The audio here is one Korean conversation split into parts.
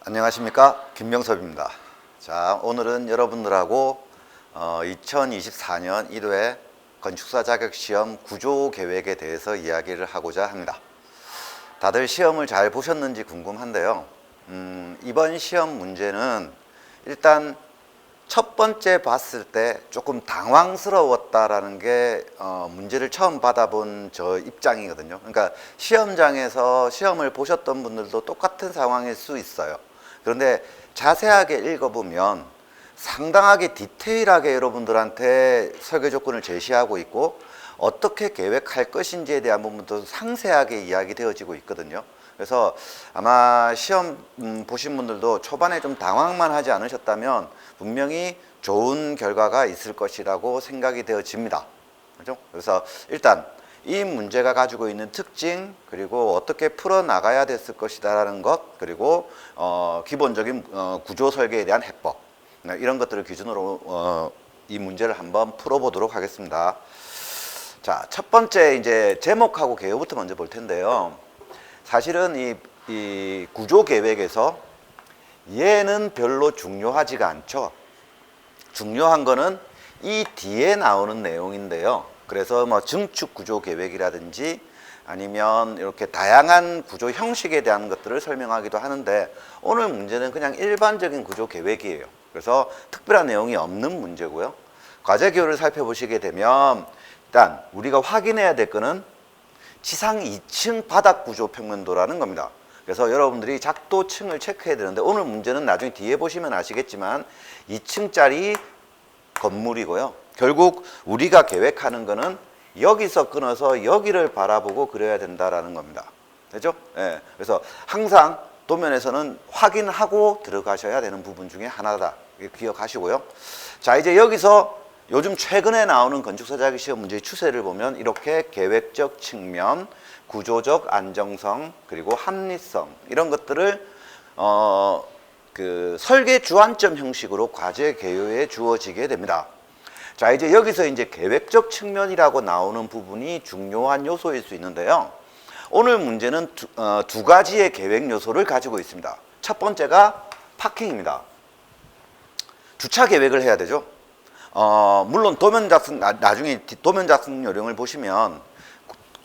안녕하십니까, 김명섭입니다. 자, 오늘은 여러분들하고 2024년 1회 건축사 자격시험 구조 계획에 대해서 이야기를 하고자 합니다. 다들 시험을 잘 보셨는지 궁금한데요. 이번 시험 문제는 일단 첫 번째 봤을 때 조금 당황스러웠다라는 게 문제를 처음 받아본 저 입장이거든요. 그러니까 시험장에서 시험을 보셨던 분들도 똑같은 상황일 수 있어요. 그런데 자세하게 읽어보면 상당하게 디테일하게 여러분들한테 설계 조건을 제시하고 있고 어떻게 계획할 것인지에 대한 부분도 상세하게 이야기되어지고 있거든요. 그래서 아마 시험 보신 분들도 초반에 좀 당황만 하지 않으셨다면 분명히 좋은 결과가 있을 것이라고 생각이 되어집니다. 그렇죠? 그래서 일단 이 문제가 가지고 있는 특징, 그리고 어떻게 풀어나가야 됐을 것이다라는 것, 그리고 기본적인 구조 설계에 대한 해법, 이런 것들을 기준으로 이 문제를 한번 풀어보도록 하겠습니다. 자, 첫 번째 이제 제목하고 개요부터 먼저 볼 텐데요. 사실은 이 구조 계획에서 얘는 별로 중요하지가 않죠. 중요한 거는 이 뒤에 나오는 내용인데요. 그래서 뭐 증축 구조 계획이라든지 아니면 이렇게 다양한 구조 형식에 대한 것들을 설명하기도 하는데 오늘 문제는 그냥 일반적인 구조 계획이에요. 그래서 특별한 내용이 없는 문제고요. 과제 기호를 살펴보시게 되면 일단 우리가 확인해야 될 거는 지상 2층 바닥 구조 평면도라는 겁니다. 그래서 여러분들이 작도층을 체크해야 되는데 오늘 문제는 나중에 뒤에 보시면 아시겠지만 2층짜리 건물이고요. 결국 우리가 계획하는 거는 여기서 끊어서 여기를 바라보고 그려야 된다라는 겁니다. 되죠? 예. 그래서 항상 도면에서는 확인하고 들어가셔야 되는 부분 중에 하나다. 기억하시고요. 자, 이제 여기서 요즘 최근에 나오는 건축사 자격시험 문제의 추세를 보면 이렇게 계획적 측면, 구조적 안정성, 그리고 합리성 이런 것들을 그 설계 주안점 형식으로 과제 개요에 주어지게 됩니다. 자, 이제 여기서 이제 계획적 측면이라고 나오는 부분이 중요한 요소일 수 있는데요. 오늘 문제는 두 가지의 계획 요소를 가지고 있습니다. 첫 번째가 파킹입니다. 주차 계획을 해야 되죠. 물론 도면 작성, 나중에 도면 작성 요령을 보시면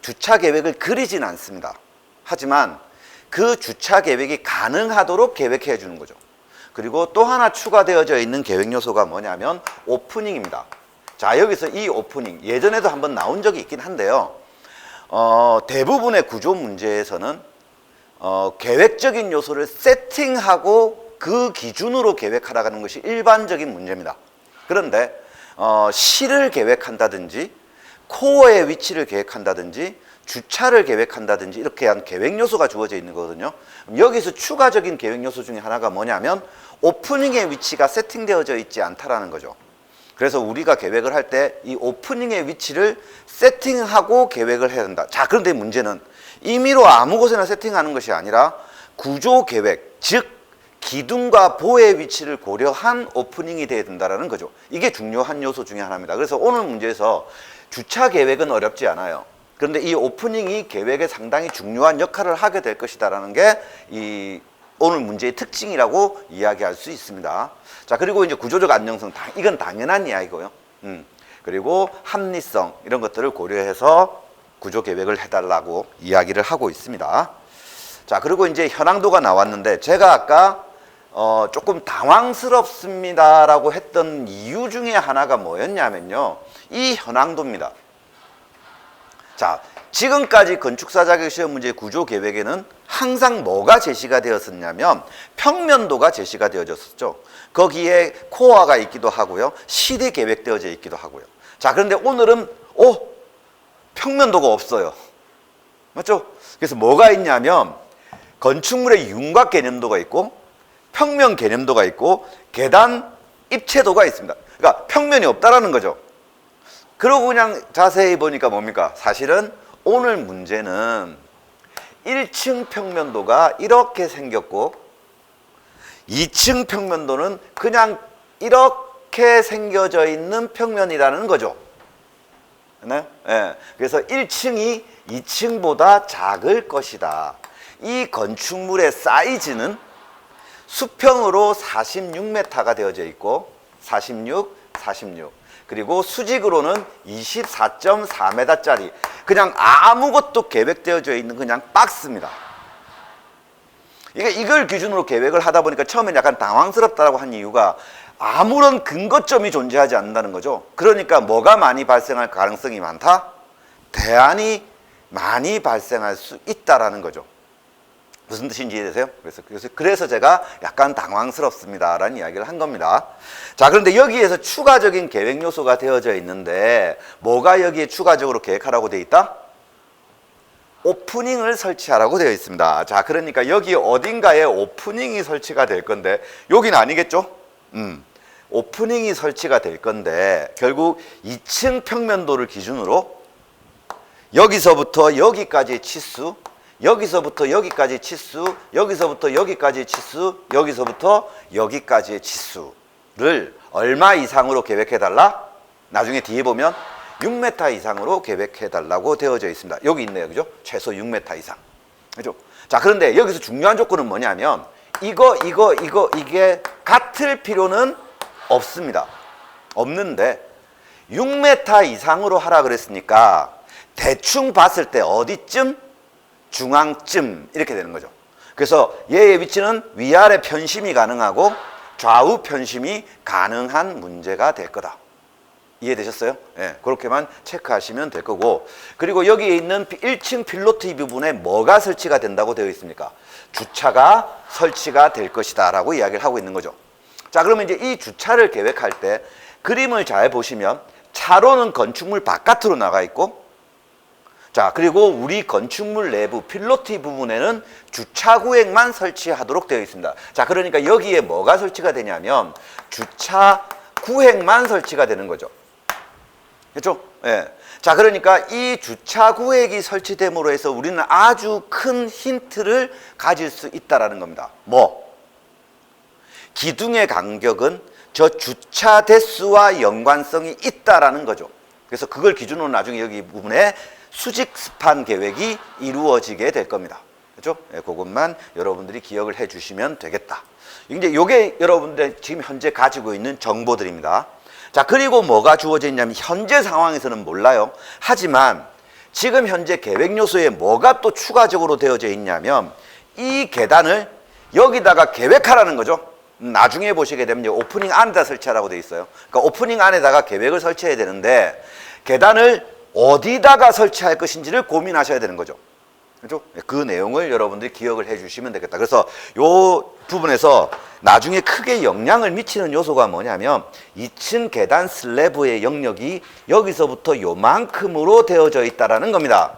주차 계획을 그리진 않습니다. 하지만 그 주차 계획이 가능하도록 계획해 주는 거죠. 그리고 또 하나 추가되어져 있는 계획 요소가 뭐냐면 오프닝입니다. 자, 여기서 이 오프닝 예전에도 한번 나온 적이 있긴 한데요. 대부분의 구조 문제에서는 계획적인 요소를 세팅하고 그 기준으로 계획하라는 것이 일반적인 문제입니다. 그런데 실을 계획한다든지 코어의 위치를 계획한다든지 주차를 계획한다든지 이렇게 한 계획 요소가 주어져 있는 거거든요. 여기서 추가적인 계획 요소 중에 하나가 뭐냐면 오프닝의 위치가 세팅되어져 있지 않다라는 거죠. 그래서 우리가 계획을 할 때 이 오프닝의 위치를 세팅하고 계획을 해야 된다. 자, 그런데 문제는 임의로 아무 곳에나 세팅하는 것이 아니라 구조 계획, 즉 기둥과 보의 위치를 고려한 오프닝이 돼야 된다는 거죠. 이게 중요한 요소 중에 하나입니다. 그래서 오늘 문제에서 주차 계획은 어렵지 않아요. 그런데 이 오프닝이 계획에 상당히 중요한 역할을 하게 될 것이다라는 게 이 오늘 문제의 특징이라고 이야기할 수 있습니다. 자, 그리고 이제 구조적 안정성, 이건 당연한 이야기고요. 그리고 합리성 이런 것들을 고려해서 구조 계획을 해달라고 이야기를 하고 있습니다. 자, 그리고 이제 현황도가 나왔는데 제가 아까 조금 당황스럽습니다라고 했던 이유 중에 하나가 뭐였냐면요. 이 현황도입니다. 자, 지금까지 건축사 자격시험 문제 구조 계획에는 항상 뭐가 제시가 되었었냐면 평면도가 제시가 되어졌었죠. 거기에 코어가 있기도 하고요. 실이 계획되어져 있기도 하고요. 자, 그런데 오늘은 평면도가 없어요. 맞죠? 그래서 뭐가 있냐면 건축물의 윤곽 개념도가 있고 평면 개념도가 있고 계단 입체도가 있습니다. 그러니까 평면이 없다라는 거죠. 그러고 그냥 자세히 보니까 뭡니까? 사실은 오늘 문제는 1층 평면도가 이렇게 생겼고 2층 평면도는 그냥 이렇게 생겨져 있는 평면이라는 거죠. 네? 네. 그래서 1층이 2층보다 작을 것이다. 이 건축물의 사이즈는 수평으로 46m가 되어져 있고 46, 46 그리고 수직으로는 24.4m짜리 그냥 아무것도 계획되어져 있는 그냥 박스입니다. 이걸 기준으로 계획을 하다 보니까 처음엔 약간 당황스럽다고 한 이유가 아무런 근거점이 존재하지 않는다는 거죠. 그러니까 뭐가 많이 발생할 가능성이 많다? 대안이 많이 발생할 수 있다라는 거죠. 무슨 뜻인지 이해되세요? 그래서 제가 약간 당황스럽습니다라는 이야기를 한 겁니다. 자, 그런데 여기에서 추가적인 계획 요소가 되어져 있는데 뭐가 여기에 추가적으로 계획하라고 되어 있다? 오프닝을 설치하라고 되어 있습니다. 자, 그러니까 여기 어딘가에 오프닝이 설치가 될 건데 여기는 아니겠죠? 오프닝이 설치가 될 건데 결국 2층 평면도를 기준으로 여기서부터 여기까지의 치수, 여기서부터 여기까지의 치수, 여기서부터 여기까지의 치수, 여기서부터 여기까지의 치수를 얼마 이상으로 계획해달라? 나중에 뒤에 보면 6m 이상으로 계획해달라고 되어져 있습니다. 여기 있네요. 그죠? 최소 6m 이상. 그죠? 자, 그런데 여기서 중요한 조건은 뭐냐면 이게 같을 필요는 없습니다. 없는데 6m 이상으로 하라 그랬으니까 대충 봤을 때 어디쯤? 중앙쯤 이렇게 되는 거죠. 그래서 얘의 위치는 위아래 편심이 가능하고 좌우 편심이 가능한 문제가 될 거다. 이해되셨어요? 예, 그렇게만 체크하시면 될 거고, 그리고 여기에 있는 1층 필로티 부분에 뭐가 설치가 된다고 되어 있습니까? 주차가 설치가 될 것이다 라고 이야기를 하고 있는 거죠. 자, 그러면 이제 이 주차를 계획할 때 그림을 잘 보시면 차로는 건축물 바깥으로 나가 있고, 자, 그리고 우리 건축물 내부 필로티 부분에는 주차 구획만 설치하도록 되어 있습니다. 자, 그러니까 여기에 뭐가 설치가 되냐면 주차 구획만 설치가 되는 거죠. 그렇죠? 예. 자, 그러니까 이 주차 구획이 설치됨으로 해서 우리는 아주 큰 힌트를 가질 수 있다라는 겁니다. 뭐? 기둥의 간격은 저 주차 대수와 연관성이 있다라는 거죠. 그래서 그걸 기준으로 나중에 여기 부분에 수직 스판 계획이 이루어지게 될 겁니다. 그렇죠? 예, 그것만 여러분들이 기억을 해 주시면 되겠다. 이제 요게 여러분들 지금 현재 가지고 있는 정보들입니다. 자, 그리고 뭐가 주어져 있냐면 현재 상황에서는 몰라요. 하지만 지금 현재 계획 요소에 뭐가 또 추가적으로 되어져 있냐면 이 계단을 여기다가 계획하라는 거죠. 나중에 보시게 되면 오프닝 안에다 설치하라고 되어 있어요. 그러니까 오프닝 안에다가 계획을 설치해야 되는데 계단을 어디다가 설치할 것인지를 고민하셔야 되는 거죠. 그렇죠? 그 내용을 여러분들이 기억을 해 주시면 되겠다. 그래서 요 부분에서 나중에 크게 영향을 미치는 요소가 뭐냐면 2층 계단 슬래브의 영역이 여기서부터 요만큼으로 되어져 있다라는 겁니다.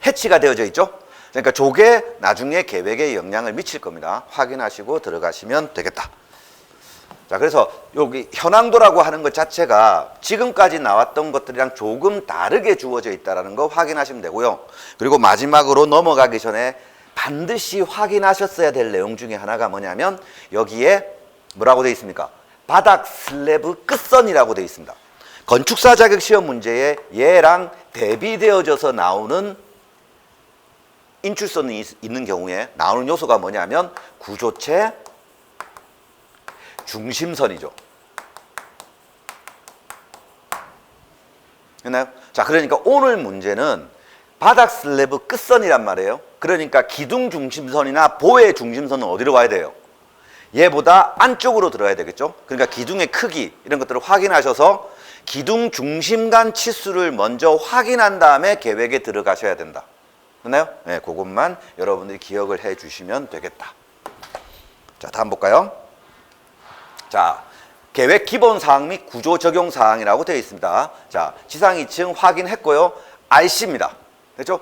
해치가 되어져 있죠? 그러니까 저게 나중에 계획에 영향을 미칠 겁니다. 확인하시고 들어가시면 되겠다. 자, 그래서 여기 현황도라고 하는 것 자체가 지금까지 나왔던 것들이랑 조금 다르게 주어져 있다는 거 확인하시면 되고요. 그리고 마지막으로 넘어가기 전에 반드시 확인하셨어야 될 내용 중에 하나가 뭐냐면 여기에 뭐라고 되어 있습니까? 바닥 슬래브 끝선이라고 되어 있습니다. 건축사 자격 시험 문제에 얘랑 대비되어져서 나오는 인출선이 있는 경우에 나오는 요소가 뭐냐면 구조체 중심선이죠. 됐나요? 자, 그러니까 오늘 문제는 바닥 슬래브 끝선이란 말이에요. 그러니까 기둥 중심선이나 보의 중심선은 어디로 와야 돼요? 얘보다 안쪽으로 들어야 되겠죠. 그러니까 기둥의 크기 이런 것들을 확인하셔서 기둥 중심 간 치수를 먼저 확인한 다음에 계획에 들어가셔야 된다. 됐나요? 네, 그것만 여러분들이 기억을 해 주시면 되겠다. 자, 다음 볼까요? 자, 계획 기본 사항 및 구조 적용 사항이라고 되어 있습니다. 자, 지상 2층 확인했고요. RC입니다. 그렇죠?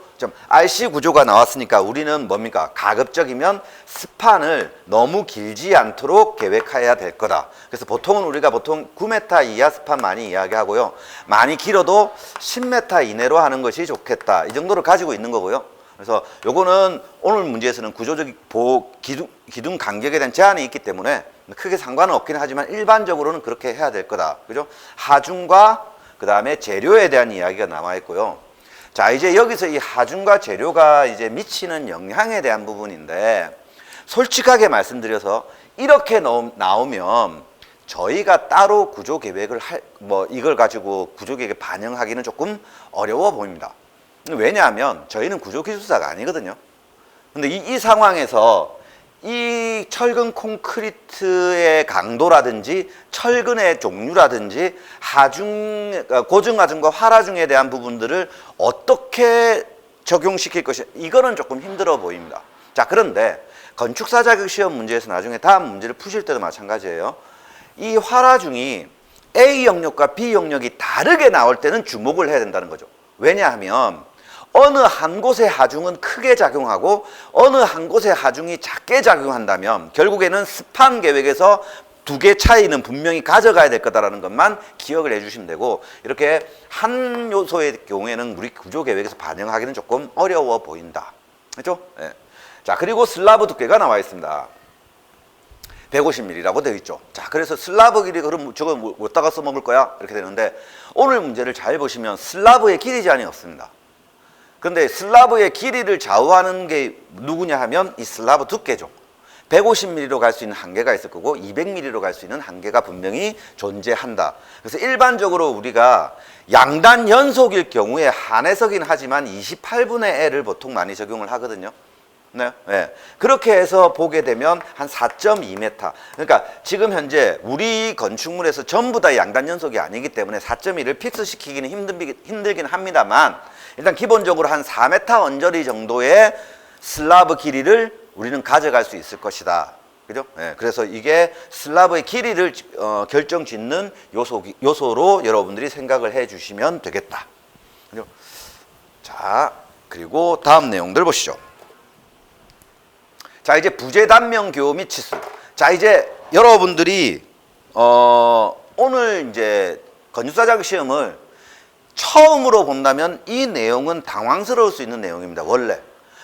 RC 구조가 나왔으니까 우리는 뭡니까? 가급적이면 스판을 너무 길지 않도록 계획해야 될 거다. 그래서 우리가 보통 9m 이하 스판 많이 이야기하고요. 많이 길어도 10m 이내로 하는 것이 좋겠다. 이 정도를 가지고 있는 거고요. 그래서 요거는 오늘 문제에서는 구조적인 기둥 간격에 대한 제한이 있기 때문에 크게 상관은 없긴 하지만 일반적으로는 그렇게 해야 될 거다. 그죠? 하중과 그 다음에 재료에 대한 이야기가 남아 있고요. 자, 이제 여기서 이 하중과 재료가 이제 미치는 영향에 대한 부분인데, 솔직하게 말씀드려서 이렇게 나오면 저희가 따로 구조계획을 이걸 가지고 구조계획에 반영하기는 조금 어려워 보입니다. 왜냐하면 저희는 구조기술사가 아니거든요. 근데 이 상황에서 이 철근 콘크리트의 강도라든지 철근의 종류라든지 고증하중과 활하중에 대한 부분들을 어떻게 적용시킬 것이, 이거는 조금 힘들어 보입니다. 자, 그런데 건축사 자격 시험 문제에서 나중에 다음 문제를 푸실 때도 마찬가지예요. 이 활하중이 A 영역과 B 영역이 다르게 나올 때는 주목을 해야 된다는 거죠. 왜냐하면 어느 한 곳의 하중은 크게 작용하고 어느 한 곳의 하중이 작게 작용한다면 결국에는 스판 계획에서 두 개 차이는 분명히 가져가야 될 거다라는 것만 기억을 해주시면 되고, 이렇게 한 요소의 경우에는 우리 구조 계획에서 반영하기는 조금 어려워 보인다. 그렇죠? 네. 자, 그리고 슬라브 두께가 나와 있습니다. 150mm라고 되어 있죠. 자, 그래서 슬라브 길이 그럼 저거 어디다가 써먹을 거야? 이렇게 되는데, 오늘 문제를 잘 보시면 슬라브의 길이 제한이 없습니다. 근데 슬라브의 길이를 좌우하는 게 누구냐 하면 이 슬라브 두께죠. 150mm로 갈 수 있는 한계가 있을 거고 200mm로 갈 수 있는 한계가 분명히 존재한다. 그래서 일반적으로 우리가 양단 연속일 경우에 한해서긴 하지만 28분의 L을 보통 많이 적용을 하거든요. 네. 네. 그렇게 해서 보게 되면 한 4.2m. 그러니까 지금 현재 우리 건축물에서 전부 다 양단 연속이 아니기 때문에 4.2를 픽스시키기는 힘들긴 합니다만, 일단 기본적으로 한 4m 언저리 정도의 슬라브 길이를 우리는 가져갈 수 있을 것이다. 그죠? 네. 그래서 이게 슬라브의 길이를 결정 짓는 요소로 여러분들이 생각을 해 주시면 되겠다. 그죠? 자, 그리고 다음 내용들 보시죠. 자, 이제 부재 단면 교호 및 치수. 자, 이제 여러분들이 오늘 이제 건축사 자격 시험을 처음으로 본다면 이 내용은 당황스러울 수 있는 내용입니다, 원래.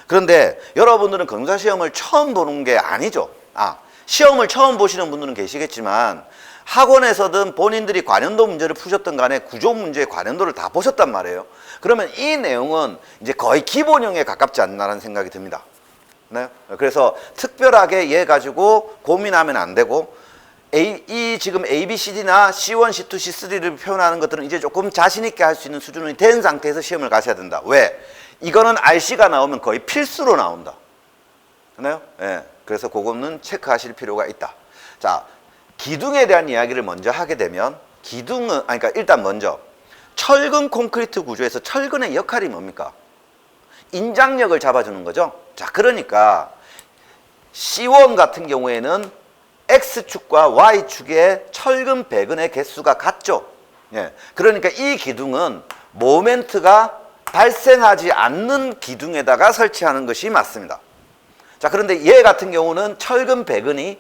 그런데 여러분들은 건축사 시험을 처음 보는 게 아니죠. 시험을 처음 보시는 분들은 계시겠지만 학원에서든 본인들이 관연도 문제를 푸셨던 간에 구조 문제의 관연도를 다 보셨단 말이에요. 그러면 이 내용은 이제 거의 기본형에 가깝지 않나라는 생각이 듭니다. 네? 그래서 특별하게 얘 가지고 고민하면 안 되고, 이 지금 A, B, C, D나 C1, C2, C3를 표현하는 것들은 이제 조금 자신 있게 할 수 있는 수준이 된 상태에서 시험을 가셔야 된다. 왜? 이거는 RC가 나오면 거의 필수로 나온다. 그나요? 예. 그래서 그거는 체크하실 필요가 있다. 자, 기둥에 대한 이야기를 먼저 하게 되면, 기둥은, 그러니까 일단 먼저 철근 콘크리트 구조에서 철근의 역할이 뭡니까? 인장력을 잡아주는 거죠. 자, 그러니까 C1 같은 경우에는 X축과 Y축의 철근 배근의 개수가 같죠. 예. 그러니까 이 기둥은 모멘트가 발생하지 않는 기둥에다가 설치하는 것이 맞습니다. 자, 그런데 얘 같은 경우는 철근 배근이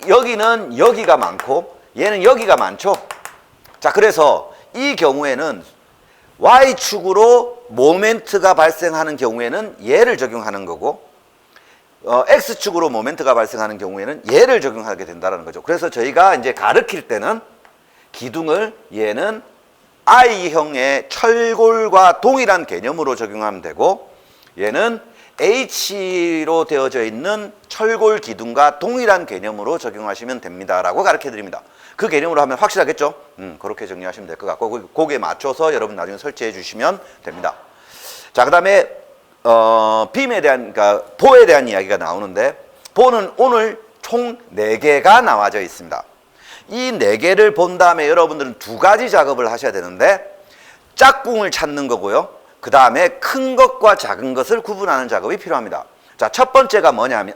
여기는 여기가 많고 얘는 여기가 많죠. 자, 그래서 이 경우에는 Y축으로 모멘트가 발생하는 경우에는 얘를 적용하는 거고, X축으로 모멘트가 발생하는 경우에는 얘를 적용하게 된다는 거죠. 그래서 저희가 이제 가르칠 때는 기둥을 얘는 I형의 철골과 동일한 개념으로 적용하면 되고, 얘는 H로 되어져 있는 철골 기둥과 동일한 개념으로 적용하시면 됩니다라고 가르쳐 드립니다. 그 개념으로 하면 확실하겠죠? 그렇게 정리하시면 될 것 같고, 거기에 맞춰서 여러분 나중에 설치해 주시면 됩니다. 자, 그 다음에 빔에 대한, 그러니까 보에 대한 이야기가 나오는데, 보는 오늘 총 4개가 나와져 있습니다. 이 4개를 본 다음에 여러분들은 2가지 작업을 하셔야 되는데, 짝꿍을 찾는 거고요. 그 다음에 큰 것과 작은 것을 구분하는 작업이 필요합니다. 자, 첫 번째가 뭐냐면,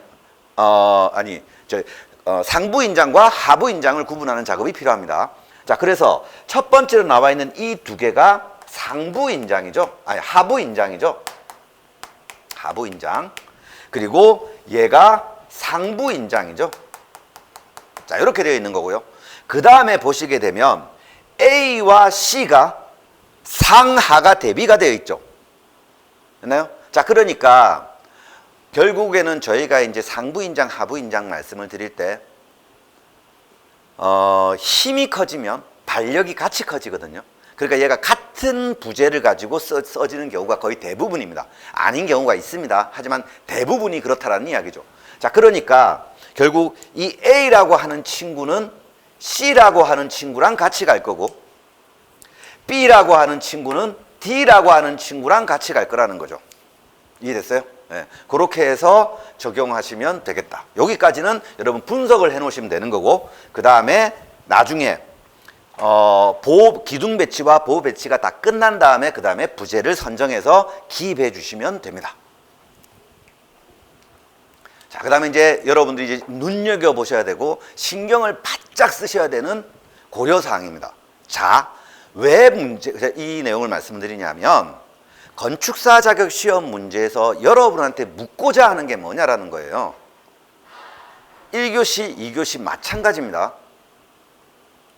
상부 인장과 하부 인장을 구분하는 작업이 필요합니다. 자, 그래서 첫 번째로 나와 있는 이 2개가 상부 인장이죠. 하부 인장이죠. 하부 인장. 그리고 얘가 상부 인장이죠. 자, 이렇게 되어 있는 거고요. 그 다음에 보시게 되면 A와 C가 상하가 대비가 되어 있죠. 됐나요? 자, 그러니까 결국에는 저희가 이제 상부 인장, 하부 인장 말씀을 드릴 때 힘이 커지면 발력이 같이 커지거든요. 그러니까 얘가 같은 부재를 가지고 써지는 경우가 거의 대부분입니다. 아닌 경우가 있습니다. 하지만 대부분이 그렇다라는 이야기죠. 자, 그러니까 결국 이 A라고 하는 친구는 C라고 하는 친구랑 같이 갈 거고 B라고 하는 친구는 D라고 하는 친구랑 같이 갈 거라는 거죠. 이해됐어요? 네. 그렇게 해서 적용하시면 되겠다. 여기까지는 여러분 분석을 해 놓으시면 되는 거고, 그 다음에 나중에 기둥 배치와 보호 배치가 다 끝난 다음에 그 다음에 부재를 선정해서 기입해 주시면 됩니다. 자, 그 다음에 이제 여러분들이 이제 눈여겨보셔야 되고 신경을 바짝 쓰셔야 되는 고려사항입니다. 자, 왜 이 내용을 말씀드리냐면 건축사 자격 시험 문제에서 여러분한테 묻고자 하는 게 뭐냐라는 거예요. 1교시, 2교시 마찬가지입니다.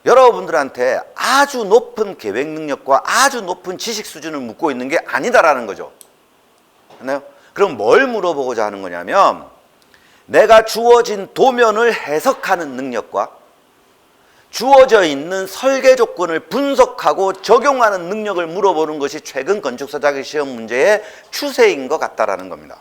여러분들한테 아주 높은 계획 능력과 아주 높은 지식 수준을 묻고 있는 게 아니다라는 거죠. 맞나요? 그럼 뭘 물어보고자 하는 거냐면 내가 주어진 도면을 해석하는 능력과 주어져 있는 설계 조건을 분석하고 적용하는 능력을 물어보는 것이 최근 건축사 자격 시험 문제의 추세인 것 같다라는 겁니다.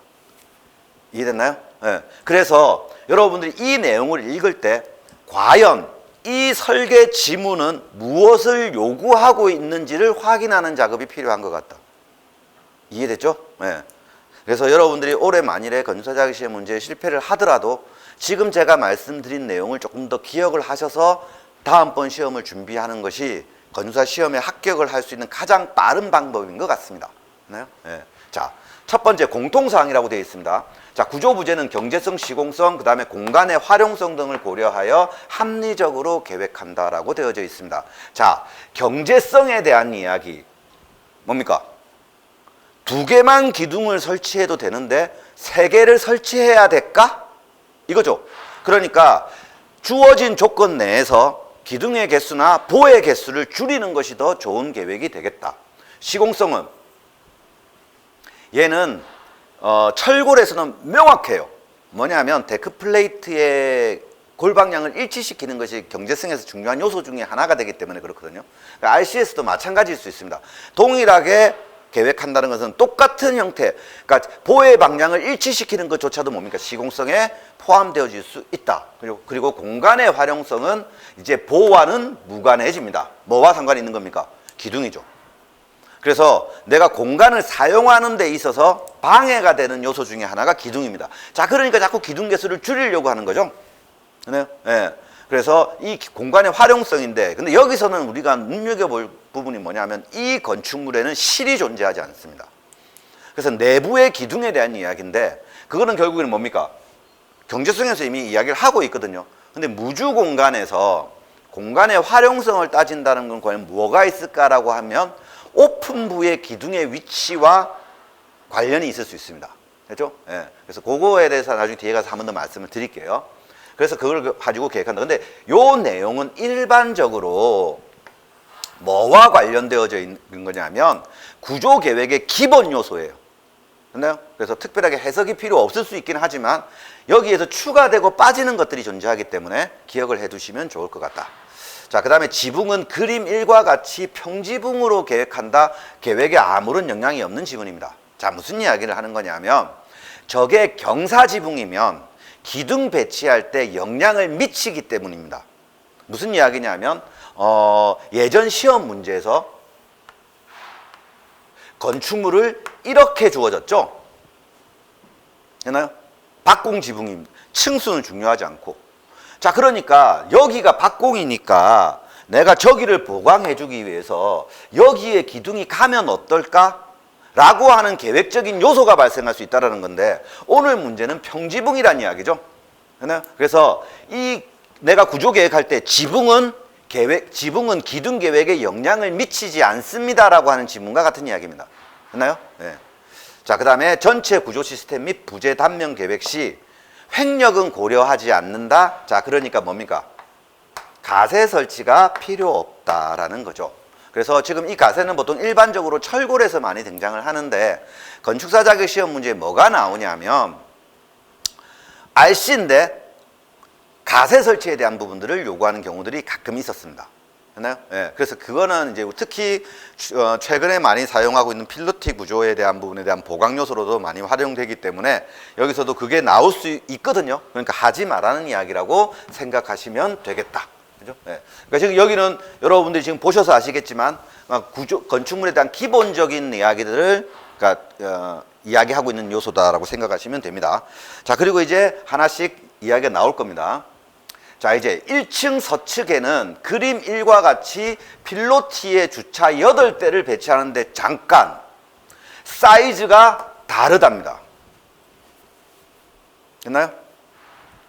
이해됐나요? 네. 그래서 여러분들이 이 내용을 읽을 때 과연 이 설계 지문은 무엇을 요구하고 있는지를 확인하는 작업이 필요한 것 같다. 이해됐죠? 네. 그래서 여러분들이 올해 만일에 건축사 자격 시험 문제에 실패를 하더라도 지금 제가 말씀드린 내용을 조금 더 기억을 하셔서 다음번 시험을 준비하는 것이 건축사 시험에 합격을 할 수 있는 가장 빠른 방법인 것 같습니다. 네? 네. 자, 첫 번째 공통사항이라고 되어 있습니다. 자, 구조부재는 경제성, 시공성, 그 다음에 공간의 활용성 등을 고려하여 합리적으로 계획한다라고 되어져 있습니다. 자, 경제성에 대한 이야기 뭡니까? 2개만 기둥을 설치해도 되는데 3개를 설치해야 될까? 이거죠. 그러니까 주어진 조건 내에서 기둥의 개수나 보의 개수를 줄이는 것이 더 좋은 계획이 되겠다. 시공성은 얘는 철골에서는 명확해요. 뭐냐면 데크 플레이트의 골방향을 일치시키는 것이 경제성에서 중요한 요소 중에 하나가 되기 때문에 그렇거든요. 그러니까 RCS도 마찬가지일 수 있습니다. 동일하게 계획한다는 것은 똑같은 형태, 그러니까 보의 방향을 일치시키는 것조차도 뭡니까? 시공성에 포함되어질 수 있다. 그리고 공간의 활용성은 이제 보와는 무관해집니다. 뭐와 상관이 있는 겁니까? 기둥이죠. 그래서 내가 공간을 사용하는 데 있어서 방해가 되는 요소 중에 하나가 기둥입니다. 자, 그러니까 자꾸 기둥 개수를 줄이려고 하는 거죠. 네. 네. 그래서 이 공간의 활용성인데, 근데 여기서는 우리가 눈여겨볼 부분이 뭐냐면 이 건축물에는 실이 존재하지 않습니다. 그래서 내부의 기둥에 대한 이야기인데 그거는 결국에는 뭡니까? 경제성에서 이미 이야기를 하고 있거든요. 근데 무주 공간에서 공간의 활용성을 따진다는 건 과연 뭐가 있을까라고 하면 오픈부의 기둥의 위치와 관련이 있을 수 있습니다. 됐죠? 예. 그래서 그거에 대해서 나중에 뒤에 가서 한 번 더 말씀을 드릴게요. 그래서 그걸 가지고 계획한다. 근데 요 내용은 일반적으로 뭐와 관련되어져 있는 거냐면 구조 계획의 기본 요소예요. 됐나요? 그래서 특별하게 해석이 필요 없을 수 있긴 하지만 여기에서 추가되고 빠지는 것들이 존재하기 때문에 기억을 해 두시면 좋을 것 같다. 자, 그 다음에 지붕은 그림 1과 같이 평지붕으로 계획한다. 계획에 아무런 영향이 없는 지문입니다. 자, 무슨 이야기를 하는 거냐면 저게 경사지붕이면 기둥 배치할 때 영향을 미치기 때문입니다. 무슨 이야기냐면 예전 시험 문제에서 건축물을 이렇게 주어졌죠. 되나요? 박공 지붕입니다. 층수는 중요하지 않고. 자, 그러니까 여기가 박공이니까 내가 저기를 보강해 주기 위해서 여기에 기둥이 가면 어떨까? 라고 하는 계획적인 요소가 발생할 수 있다는 건데 오늘 문제는 평지붕이라는 이야기죠. 그래서 이 내가 구조 계획할 때 지붕은 기둥 계획에 영향을 미치지 않습니다라고 하는 지문과 같은 이야기입니다. 됐나요? 네. 자, 그 다음에 전체 구조 시스템 및 부재 단면 계획 시 횡력은 고려하지 않는다. 자, 그러니까 뭡니까? 가세 설치가 필요 없다라는 거죠. 그래서 지금 이 가세는 보통 일반적으로 철골에서 많이 등장을 하는데 건축사 자격 시험 문제에 뭐가 나오냐면 RC인데 가세 설치에 대한 부분들을 요구하는 경우들이 가끔 있었습니다. 했나요? 예. 그래서 그거는 이제 특히 최근에 많이 사용하고 있는 필로티 구조에 대한 부분에 대한 보강 요소로도 많이 활용되기 때문에 여기서도 그게 나올 수 있거든요. 그러니까 하지 말라는 이야기라고 생각하시면 되겠다. 그죠? 예. 그러니까 지금 여기는 여러분들이 지금 보셔서 아시겠지만 건축물에 대한 기본적인 이야기들을 그러니까 이야기하고 있는 요소다라고 생각하시면 됩니다. 자, 그리고 이제 하나씩 이야기가 나올 겁니다. 자, 이제 1층 서측에는 그림 1과 같이 필로티의 주차 8대를 배치하는데 잠깐 사이즈가 다르답니다. 됐나요?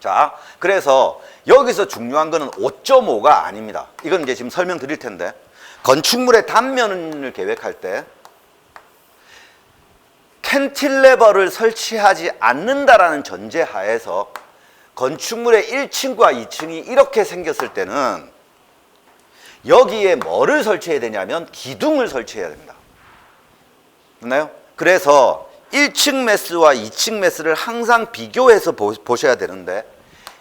자, 그래서 여기서 중요한 거는 5.5가 아닙니다. 이건 이제 지금 설명드릴 텐데, 건축물의 단면을 계획할 때 캔틸레버를 설치하지 않는다라는 전제 하에서 건축물의 1층과 2층이 이렇게 생겼을 때는 여기에 뭐를 설치해야 되냐면 기둥을 설치해야 됩니다. 됐나요? 그래서 1층 매스와 2층 매스를 항상 비교해서 보셔야 되는데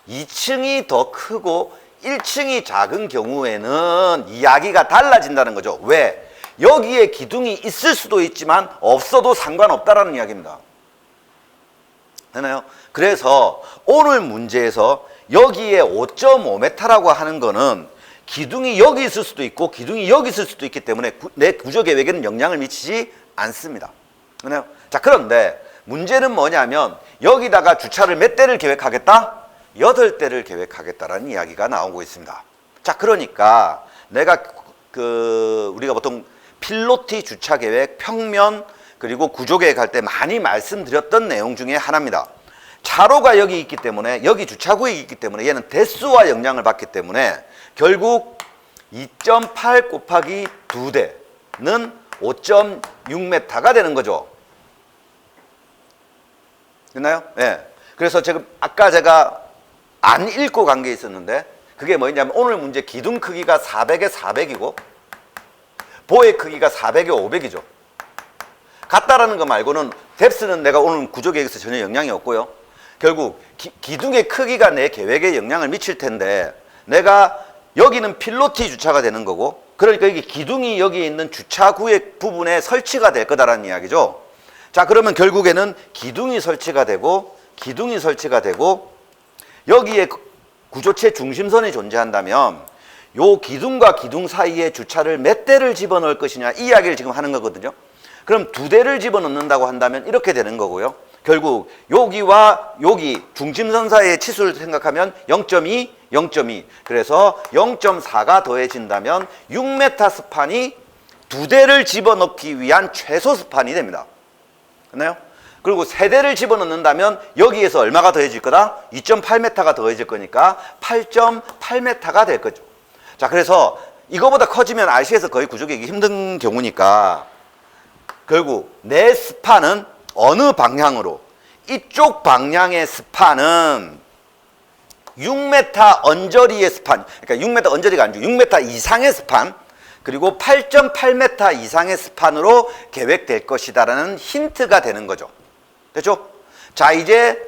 2층이 더 크고 1층이 작은 경우에는 이야기가 달라진다는 거죠. 왜? 여기에 기둥이 있을 수도 있지만 없어도 상관없다라는 이야기입니다. 되나요? 그래서 오늘 문제에서 여기에 5.5m라고 하는 거는 기둥이 여기 있을 수도 있고 기둥이 여기 있을 수도 있기 때문에 내 구조 계획에는 영향을 미치지 않습니다. 그래요? 자, 그런데 문제는 뭐냐면 여기다가 주차를 몇 대를 계획하겠다? 8대를 계획하겠다라는 이야기가 나오고 있습니다. 자, 그러니까 내가 우리가 보통 필로티 주차 계획, 평면 그리고 구조 계획할 때 많이 말씀드렸던 내용 중에 하나입니다. 차로가 여기 있기 때문에 여기 주차 구역이 있기 때문에 얘는 대수와 영향을 받기 때문에 결국 2.8 곱하기 2대는 5.6m가 되는 거죠. 됐나요? 예. 그래서 지금 아까 제가 안 읽고 간 게 있었는데 그게 뭐냐면 오늘 문제 기둥 크기가 400에 400이고 보의 크기가 400에 500이죠. 같다라는 거 말고는 뎁스는 내가 오늘 구조 계획에서 전혀 영향이 없고요. 결국 기둥의 크기가 내 계획에 영향을 미칠 텐데 내가 여기는 필로티 주차가 되는 거고 그러니까 여기 기둥이 여기 있는 주차 구역 부분에 설치가 될 거다라는 이야기죠. 자, 그러면 결국에는 기둥이 설치가 되고 여기에 구조체 중심선이 존재한다면 요 기둥과 기둥 사이에 주차를 몇 대를 집어넣을 것이냐 이 이야기를 지금 하는 거거든요. 그럼 2대를 집어넣는다고 한다면 이렇게 되는 거고요. 결국 여기와 여기 중심선 사이의 치수를 생각하면 0.2, 0.2 그래서 0.4가 더해진다면 6m 스판이 2대를 집어넣기 위한 최소 스판이 됩니다. 됐나요? 그리고 3대를 집어넣는다면 여기에서 얼마가 더해질 거다? 2.8m가 더해질 거니까 8.8m가 될 거죠. 자, 그래서 이거보다 커지면 RC에서 거의 구조계획이 힘든 경우니까 결국 내 스판은 어느 방향으로 이쪽 방향의 스판은 6m 언저리의 스판 그러니까 6m 언저리가 아니고 6m 이상의 스판 그리고 8.8m 이상의 스판으로 계획될 것이다라는 힌트가 되는 거죠. 됐죠? 자, 이제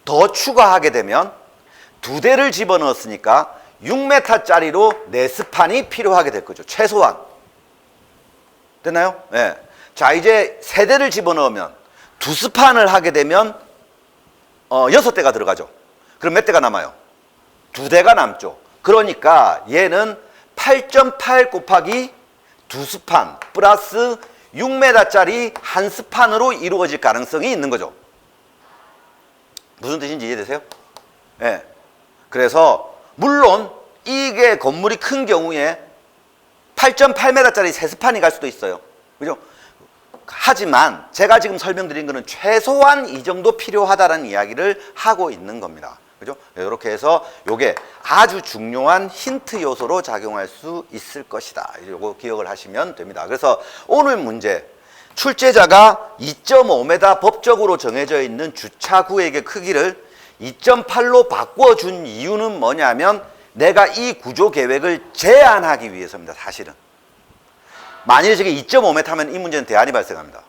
더 추가하게 되면 2대를 집어넣었으니까 6m짜리로 4스판이 필요하게 될 거죠. 최소한. 됐나요? 네. 자, 이제 3대를 집어넣으면 2스판을 하게 되면 6대가 들어가죠. 그럼 몇 대가 남아요? 2대가 남죠. 그러니까 얘는 8.8 곱하기 2스판 플러스 6m짜리 한 스판으로 이루어질 가능성이 있는 거죠. 무슨 뜻인지 이해되세요? 예. 네. 그래서 물론 이게 건물이 큰 경우에 8.8m짜리 세 스판이 갈 수도 있어요. 그죠? 하지만 제가 지금 설명드린 거는 최소한 이 정도 필요하다는 이야기를 하고 있는 겁니다. 그죠? 이렇게 해서 이게 아주 중요한 힌트 요소로 작용할 수 있을 것이다. 이거 기억을 하시면 됩니다. 그래서 오늘 문제 출제자가 2.5m 법적으로 정해져 있는 주차 구역의 크기를 2.8로 바꿔준 이유는 뭐냐면 내가 이 구조 계획을 제한하기 위해서입니다. 사실은 만일 저게 2.5m 하면 이 문제는 대안이 발생합니다.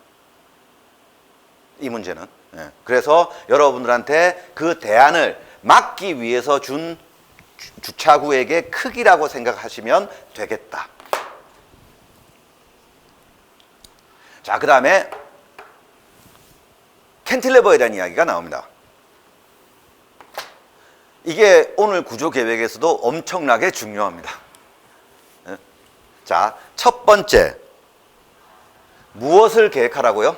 이 문제는. 그래서 여러분들한테 그 대안을 막기 위해서 준 주차구역의 크기라고 생각하시면 되겠다. 자, 그 다음에 캔틸레버에 대한 이야기가 나옵니다. 이게 오늘 구조계획에서도 엄청나게 중요합니다. 자, 첫 번째, 무엇을 계획하라고요?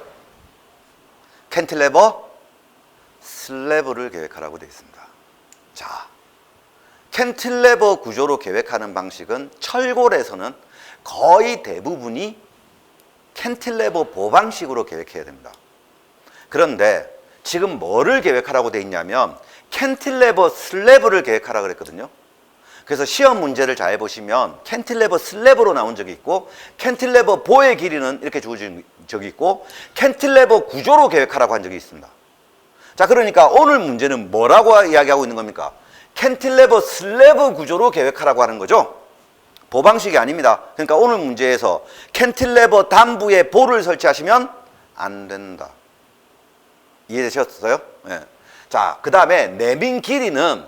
캔틸레버 슬래브를 계획하라고 되어 있습니다. 자, 캔틸레버 구조로 계획하는 방식은 철골에서는 거의 대부분이 캔틸레버 보방식으로 계획해야 됩니다. 그런데 지금 뭐를 계획하라고 되어 있냐면 캔틸레버 슬래브를 계획하라고 그랬거든요. 그래서 시험 문제를 잘 보시면 캔틸레버 슬래브로 나온 적이 있고 캔틸레버 보의 길이는 이렇게 주어진 적이 있고 캔틸레버 구조로 계획하라고 한 적이 있습니다. 자, 그러니까 오늘 문제는 뭐라고 이야기하고 있는 겁니까? 캔틸레버 슬래브 구조로 계획하라고 하는 거죠. 보방식이 아닙니다. 그러니까 오늘 문제에서 캔틸레버 단부에 볼을 설치하시면 안 된다. 이해되셨어요? 네. 자, 그 다음에 내민 길이는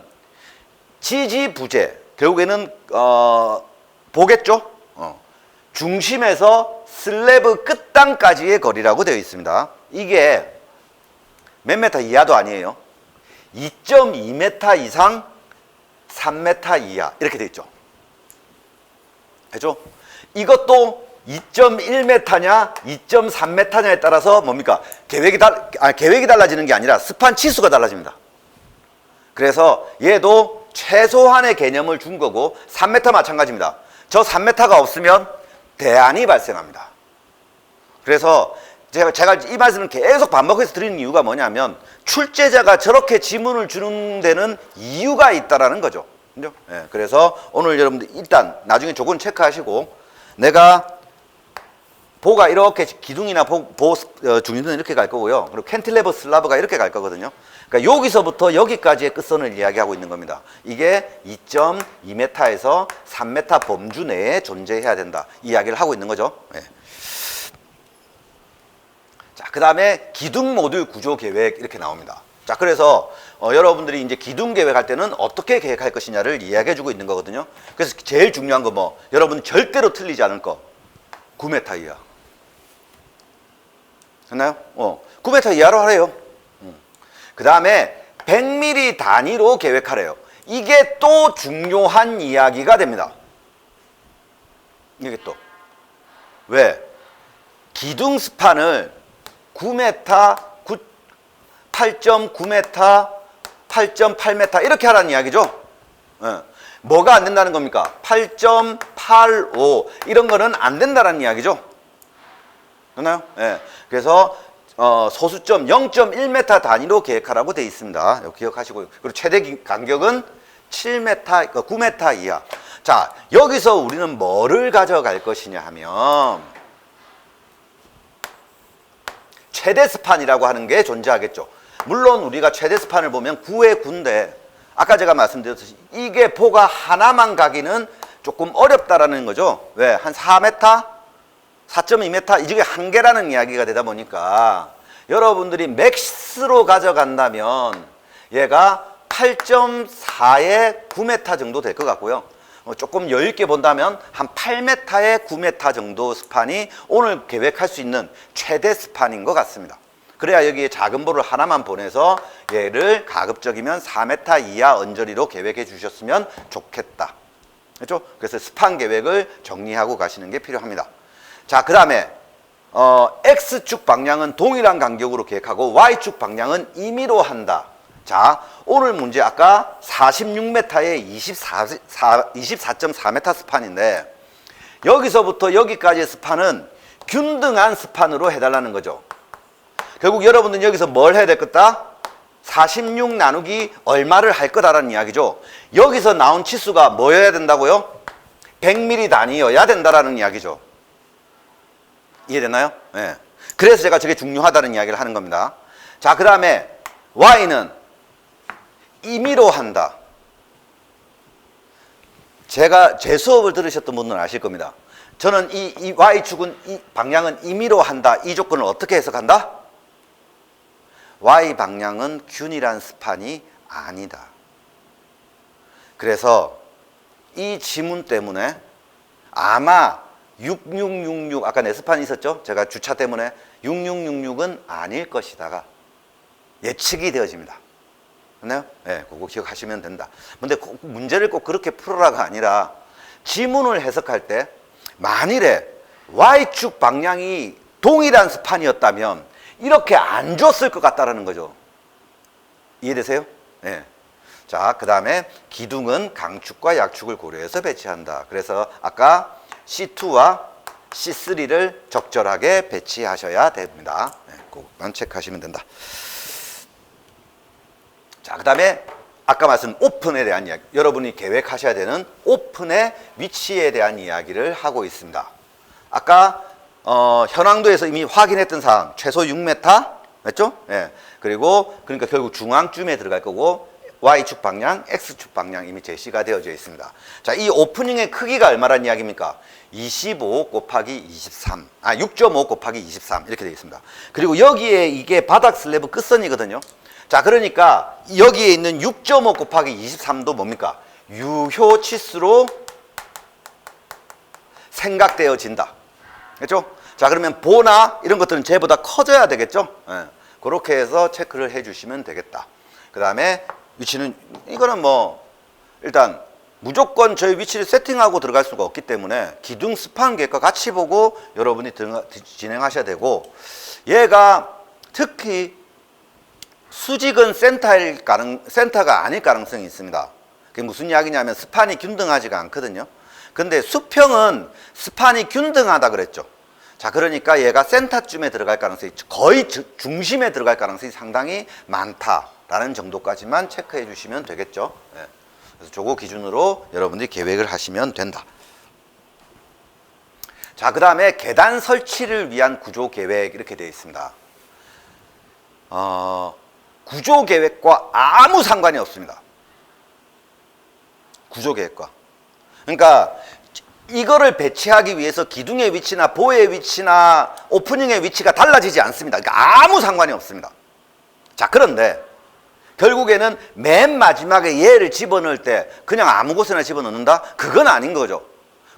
지지부재, 결국에는 보겠죠? 중심에서 슬래브 끝단까지의 거리라고 되어 있습니다. 이게 몇 메타 이하도 아니에요. 2.2m 이상 3m 이하 이렇게 되어 있죠. 알죠? 이것도 2.1m냐 2.3m냐에 따라서 뭡니까? 계획이 달라지는 게 아니라 스판 치수가 달라집니다. 그래서 얘도 최소한의 개념을 준 거고 3m 마찬가지입니다. 저 3m가 없으면 대안이 발생합니다. 그래서 제가 이 말씀을 계속 반복해서 드리는 이유가 뭐냐면 출제자가 저렇게 지문을 주는 데는 이유가 있다라는 거죠. 그죠? 네, 그래서 오늘 여러분들 일단 나중에 조건 체크하시고 내가 보가 이렇게 기둥이나 중심은 이렇게 갈 거고요. 그리고 캔틸레버 슬라브가 이렇게 갈 거거든요. 그러니까 여기서부터 여기까지의 끝선을 이야기하고 있는 겁니다. 이게 2.2m에서 3m 범주 내에 존재해야 된다. 이 이야기를 하고 있는 거죠. 네. 자, 그 다음에 기둥 모듈 구조 계획 이렇게 나옵니다. 자, 그래서 여러분들이 이제 기둥 계획할 때는 어떻게 계획할 것이냐를 이야기해 주고 있는 거거든요. 그래서 제일 중요한 거 뭐 여러분 절대로 틀리지 않을 거 9m 이하. 됐나요? 9m 이하로 하래요. 그 다음에 100mm 단위로 계획하래요. 이게 또 중요한 이야기가 됩니다. 이게 또 왜? 기둥 스판을 9m, 8.9m, 8.8m 이렇게 하라는 이야기죠. 네. 뭐가 안 된다는 겁니까? 8.85 이런 거는 안 된다는 이야기죠. 됐나요? 네. 그래서 소수점 0.1m 단위로 계획하라고 되어 있습니다. 기억하시고요. 그리고 최대 간격은 7m, 9m 이하. 자, 여기서 우리는 뭐를 가져갈 것이냐 하면 최대 스판이라고 하는 게 존재하겠죠. 물론 우리가 최대 스판을 보면 9의 9인데 아까 제가 말씀드렸듯이 이게 보가 하나만 가기는 조금 어렵다라는 거죠. 왜? 한 4m? 4.2m? 이게 한계라는 이야기가 되다 보니까 여러분들이 맥스로 가져간다면 얘가 8.4에 9m 정도 될 것 같고요. 조금 여유 있게 본다면 한 8m에 9m 정도 스판이 오늘 계획할 수 있는 최대 스판인 것 같습니다. 그래야 여기에 작은 볼을 하나만 보내서 얘를 가급적이면 4m 이하 언저리로 계획해 주셨으면 좋겠다. 그렇죠? 그래서 스판 계획을 정리하고 가시는 게 필요합니다. 자, 그 다음에 X축 방향은 동일한 간격으로 계획하고 Y축 방향은 임의로 한다. 자, 오늘 문제 아까 46m에 24.4m 스판인데 여기서부터 여기까지의 스판은 균등한 스판으로 해달라는 거죠. 결국 여러분들은 여기서 뭘 해야 될 거다? 46 나누기 얼마를 할 거다라는 이야기죠. 여기서 나온 치수가 뭐여야 된다고요? 100mm 단위여야 된다라는 이야기죠. 이해되나요? 네. 그래서 제가 저게 중요하다는 이야기를 하는 겁니다. 자, 그 다음에 Y는 임의로 한다. 제가 제 수업을 들으셨던 분들은 아실 겁니다. 저는 이 Y축은 이 방향은 임의로 한다. 이 조건을 어떻게 해석한다? Y 방향은 균일한 스판이 아니다. 그래서 이 지문 때문에 아마 6666 아까 네스판 있었죠? 제가 주차 때문에 6666은 아닐 것이다가 예측이 되어집니다. 맞나요? 네, 그거 기억하시면 된다. 근데 문제를 꼭 그렇게 풀어라가 아니라 지문을 해석할 때 만일에 Y축 방향이 동일한 스판이었다면 이렇게 안 줬을 것 같다라는 거죠. 이해되세요? 네. 자, 그 다음에 기둥은 강축과 약축을 고려해서 배치한다. 그래서 아까 C2와 C3를 적절하게 배치하셔야 됩니다. 네, 그것만 체크하시면 된다. 자, 그 다음에 아까 말씀 오픈에 대한 이야기, 여러분이 계획하셔야 되는 오픈의 위치에 대한 이야기를 하고 있습니다. 아까 현황도에서 이미 확인했던 사항, 최소 6m 맞죠? 예. 그리고 그러니까 결국 중앙쯤에 들어갈 거고 Y축 방향, X축 방향 이미 제시가 되어져 있습니다. 자, 이 오프닝의 크기가 얼마란 이야기입니까? 25 곱하기 23, 6.5 곱하기 23 이렇게 되어 있습니다. 그리고 여기에 이게 바닥 슬래브 끝선이거든요. 자, 그러니까 여기에 있는 6.5 곱하기 23도 뭡니까? 유효 치수로 생각되어진다. 그렇죠? 자, 그러면 보나 이런 것들은 쟤보다 커져야 되겠죠? 예. 그렇게 해서 체크를 해주시면 되겠다. 그 다음에 위치는 이거는 뭐 일단 무조건 저희 위치를 세팅하고 들어갈 수가 없기 때문에 기둥 스판 계획과 같이 보고 여러분이 진행하셔야 되고, 얘가 특히 수직은 센터가 아닐 가능성이 있습니다. 그게 무슨 이야기냐면 스판이 균등하지가 않거든요. 근데 수평은 스판이 균등하다 그랬죠. 자, 그러니까 얘가 센터쯤에 들어갈 가능성이, 거의 중심에 들어갈 가능성이 상당히 많다라는 정도까지만 체크해 주시면 되겠죠. 네. 그래서 저거 기준으로 여러분들이 계획을 하시면 된다. 자, 그 다음에 계단 설치를 위한 구조 계획 이렇게 되어 있습니다. 구조 계획과 아무 상관이 없습니다. 구조 계획과. 그러니까 이거를 배치하기 위해서 기둥의 위치나 보의 위치나 오프닝의 위치가 달라지지 않습니다. 그러니까 아무 상관이 없습니다. 자, 그런데 결국에는 맨 마지막에 얘를 집어넣을 때 그냥 아무 곳에나 집어넣는다? 그건 아닌 거죠.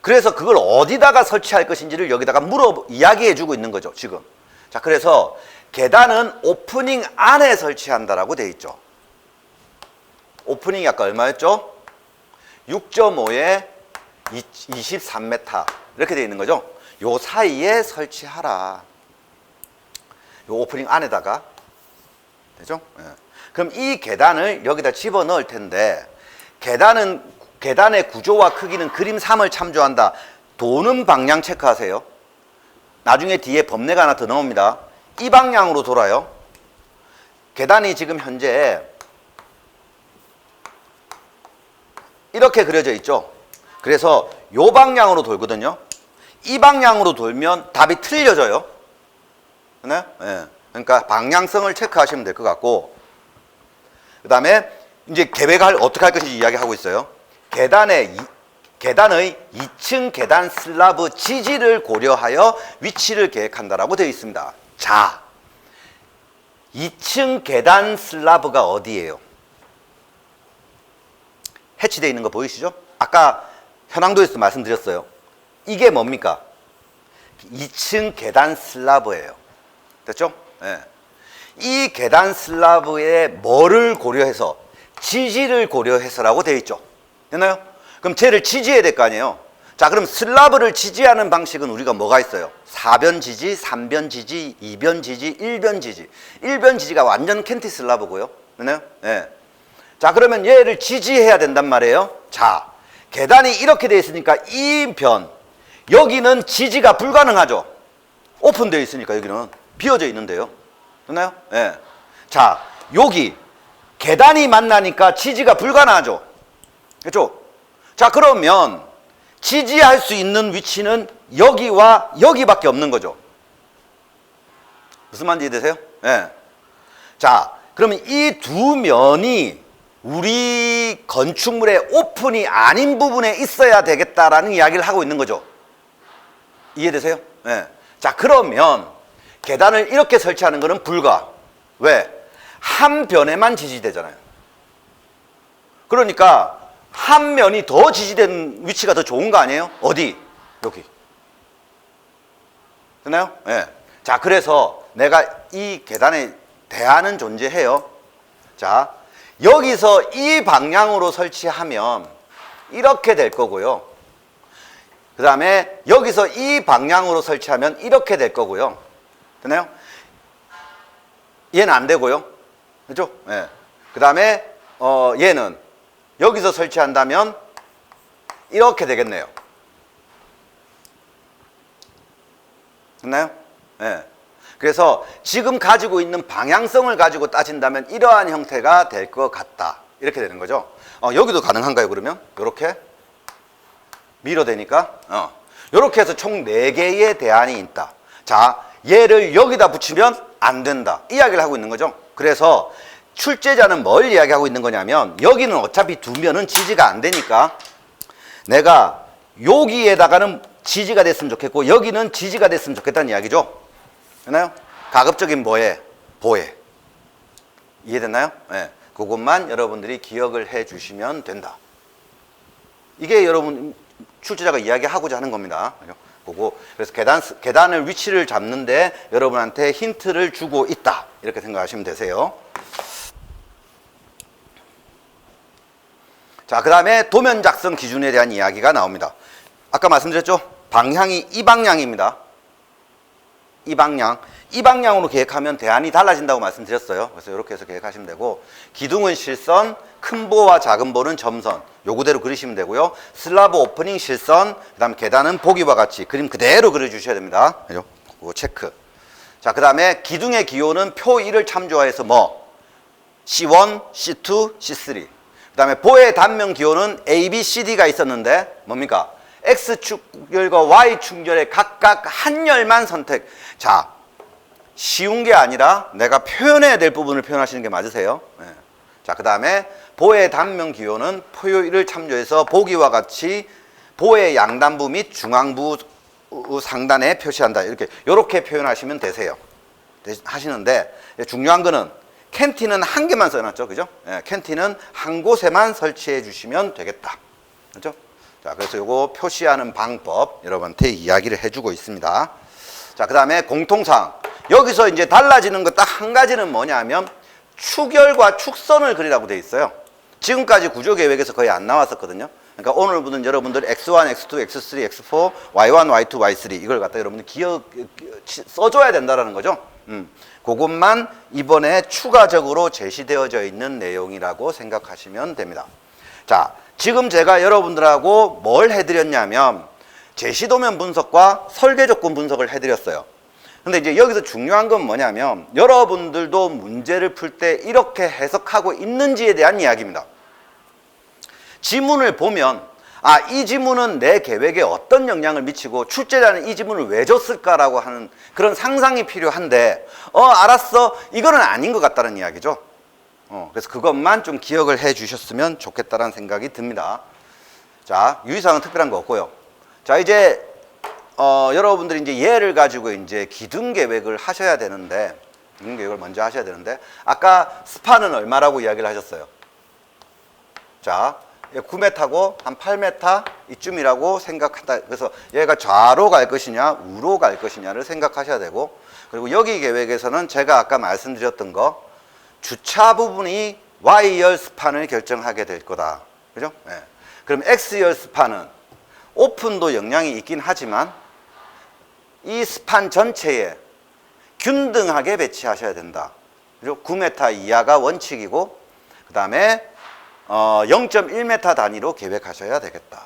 그래서 그걸 어디다가 설치할 것인지를 여기다가 이야기해 주고 있는 거죠, 지금. 자, 그래서 계단은 오프닝 안에 설치한다라고 되어 있죠. 오프닝이 아까 얼마였죠? 6.5에 23m 이렇게 되어 있는 거죠. 요 사이에 설치하라. 요 오프닝 안에다가. 되죠? 예. 그럼 이 계단을 여기다 집어넣을 텐데, 계단의 구조와 크기는 그림 3을 참조한다. 도는 방향 체크하세요. 나중에 뒤에 법례가 하나 더 나옵니다. 이 방향으로 돌아요. 계단이 지금 현재 이렇게 그려져 있죠. 그래서 요 방향으로 돌거든요. 이 방향으로 돌면 답이 틀려져요. 네? 네. 그러니까 방향성을 체크하시면 될 것 같고, 그 다음에 이제 계획을 어떻게 할 것인지 이야기하고 있어요. 계단의 2층 계단 슬라브 지지를 고려하여 위치를 계획한다라고 되어 있습니다. 자, 2층 계단 슬라브가 어디예요? 해치되어 있는 거 보이시죠? 아까 현황도에서 말씀드렸어요. 이게 뭡니까? 2층 계단 슬라브예요. 됐죠? 네. 이 계단 슬라브에 뭐를 고려해서? 지지를 고려해서라고 되어 있죠. 됐나요? 그럼 쟤를 지지해야 될 거 아니에요? 자, 그럼 슬라브를 지지하는 방식은 우리가 뭐가 있어요? 4변 지지, 3변 지지, 2변 지지, 1변 지지. 1변 지지가 완전 캔티 슬라브고요. 됐나요? 네. 자, 그러면 얘를 지지해야 된단 말이에요. 자, 계단이 이렇게 되어 있으니까 이 변, 여기는 지지가 불가능하죠. 오픈되어 있으니까 여기는 비어져 있는데요. 됐나요? 예. 자, 여기 계단이 만나니까 지지가 불가능하죠. 그렇죠? 자, 그러면 지지할 수 있는 위치는 여기와 여기밖에 없는 거죠. 무슨 말인지 되세요? 예. 자, 그러면 이 두 면이 우리 건축물의 오픈이 아닌 부분에 있어야 되겠다라는 이야기를 하고 있는 거죠. 이해되세요? 네. 자, 그러면 계단을 이렇게 설치하는 것은 불가. 왜? 한 변에만 지지되잖아요. 그러니까 한 면이 더 지지된 위치가 더 좋은 거 아니에요? 어디? 여기. 됐나요? 예. 자, 그래서 내가 이 계단에 대안은 존재해요. 자, 여기서 이 방향으로 설치하면 이렇게 될 거고요. 그 다음에 여기서 이 방향으로 설치하면 이렇게 될 거고요. 됐나요? 얘는 안 되고요. 그죠? 예. 그 다음에 얘는 여기서 설치한다면 이렇게 되겠네요. 됐나요? 예. 그래서 지금 가지고 있는 방향성을 가지고 따진다면 이러한 형태가 될 것 같다. 이렇게 되는 거죠. 여기도 가능한가요, 그러면? 이렇게 밀어대니까 이렇게 해서 총 4개의 대안이 있다. 자, 얘를 여기다 붙이면 안 된다. 이야기를 하고 있는 거죠. 그래서 출제자는 뭘 이야기하고 있는 거냐면 여기는 어차피 두면은 지지가 안 되니까 내가 여기에다가는 지지가 됐으면 좋겠고 여기는 지지가 됐으면 좋겠다는 이야기죠. 됐나요? 가급적인 뭐에? 보에. 이해됐나요? 네. 그것만 여러분들이 기억을 해 주시면 된다. 이게 여러분 출제자가 이야기하고자 하는 겁니다. 그래서 계단을 위치를 잡는데 여러분한테 힌트를 주고 있다. 이렇게 생각하시면 되세요. 자, 그 다음에 도면 작성 기준에 대한 이야기가 나옵니다. 아까 말씀드렸죠? 방향이 이 방향입니다. 이 방향. 이 방향으로 계획하면 대안이 달라진다고 말씀드렸어요. 그래서 이렇게 해서 계획하시면 되고, 기둥은 실선, 큰 보와 작은 보는 점선. 요거대로 그리시면 되고요. 슬라브 오프닝 실선, 그 다음 계단은 보기와 같이 그림 그대로 그려주셔야 됩니다. 그죠? 그거 체크. 자, 그 다음에 기둥의 기호는 표 1을 참조하여서 뭐? C1, C2, C3. 그 다음에 보의 단면 기호는 A, B, C, D가 있었는데 뭡니까? X축열과 Y축열의 각각 한 열만 선택. 자, 쉬운 게 아니라 내가 표현해야 될 부분을 표현하시는 게 맞으세요? 네. 자, 그 다음에 보의 단면 기호는 표 1을 참조해서 보기와 같이 보의 양단부 및 중앙부 상단에 표시한다. 이렇게 표현하시면 되세요. 하시는데 중요한 거는 캔티는 한 개만 써놨죠. 그죠? 예, 캔티는 한 곳에만 설치해 주시면 되겠다. 그죠? 자, 그래서 요거 표시하는 방법 여러분한테 이야기를 해주고 있습니다. 자, 그 다음에 공통사항. 여기서 이제 달라지는 거 딱 한 가지는 뭐냐면 축열과 축선을 그리라고 돼 있어요. 지금까지 구조계획에서 거의 안 나왔었거든요. 그러니까 오늘부터는 여러분들 X1, X2, X3, X4, Y1, Y2, Y3 이걸 갖다 여러분들 써줘야 된다라는 거죠. 그것만 이번에 추가적으로 제시되어져 있는 내용이라고 생각하시면 됩니다. 자, 지금 제가 여러분들하고 뭘 해드렸냐면 제시도면 분석과 설계조건 분석을 해드렸어요. 근데 이제 여기서 중요한 건 뭐냐면 여러분들도 문제를 풀 때 이렇게 해석하고 있는지에 대한 이야기입니다. 지문을 보면 이 지문은 내 계획에 어떤 영향을 미치고 출제자는 이 지문을 왜 줬을까라고 하는 그런 상상이 필요한데 알았어. 이거는 아닌 것 같다는 이야기죠. 그래서 그것만 좀 기억을 해 주셨으면 좋겠다는 생각이 듭니다. 자, 유의사항은 특별한 거 없고요. 자, 이제 여러분들이 이제 얘를 가지고 이제 기둥 계획을 하셔야 되는데, 기둥 계획을 먼저 하셔야 되는데, 아까 스판은 얼마라고 이야기를 하셨어요? 자, 9m고 한 8m 이쯤이라고 생각한다. 그래서 얘가 좌로 갈 것이냐, 우로 갈 것이냐를 생각하셔야 되고, 그리고 여기 계획에서는 제가 아까 말씀드렸던 거, 주차 부분이 Y열 스판을 결정하게 될 거다. 그죠? 네. 그럼 X열 스판은 오픈도 영향이 있긴 하지만 이 스판 전체에 균등하게 배치하셔야 된다. 그죠? 9m 이하가 원칙이고 그 다음에 0.1m 단위로 계획하셔야 되겠다.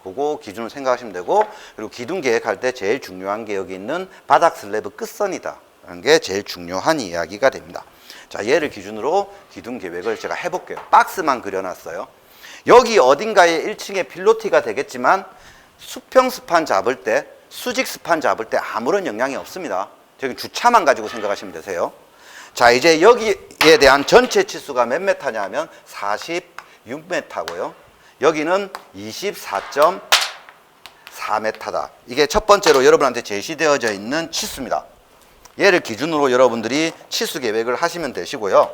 그거 기준을 생각하시면 되고, 그리고 기둥 계획할 때 제일 중요한 게 여기 있는 바닥 슬래브 끝선이다 라는 게 제일 중요한 이야기가 됩니다. 자, 얘를 기준으로 기둥 계획을 제가 해볼게요. 박스만 그려놨어요. 여기 어딘가에 1층에 필로티가 되겠지만 수평 스판 잡을 때, 수직 스판 잡을 때 아무런 영향이 없습니다. 저기 주차만 가지고 생각하시면 되세요. 자, 이제 여기에 대한 전체 치수가 몇 메타냐면 46m고요. 여기는 24.4m다. 이게 첫 번째로 여러분한테 제시되어져 있는 치수입니다. 얘를 기준으로 여러분들이 치수 계획을 하시면 되시고요.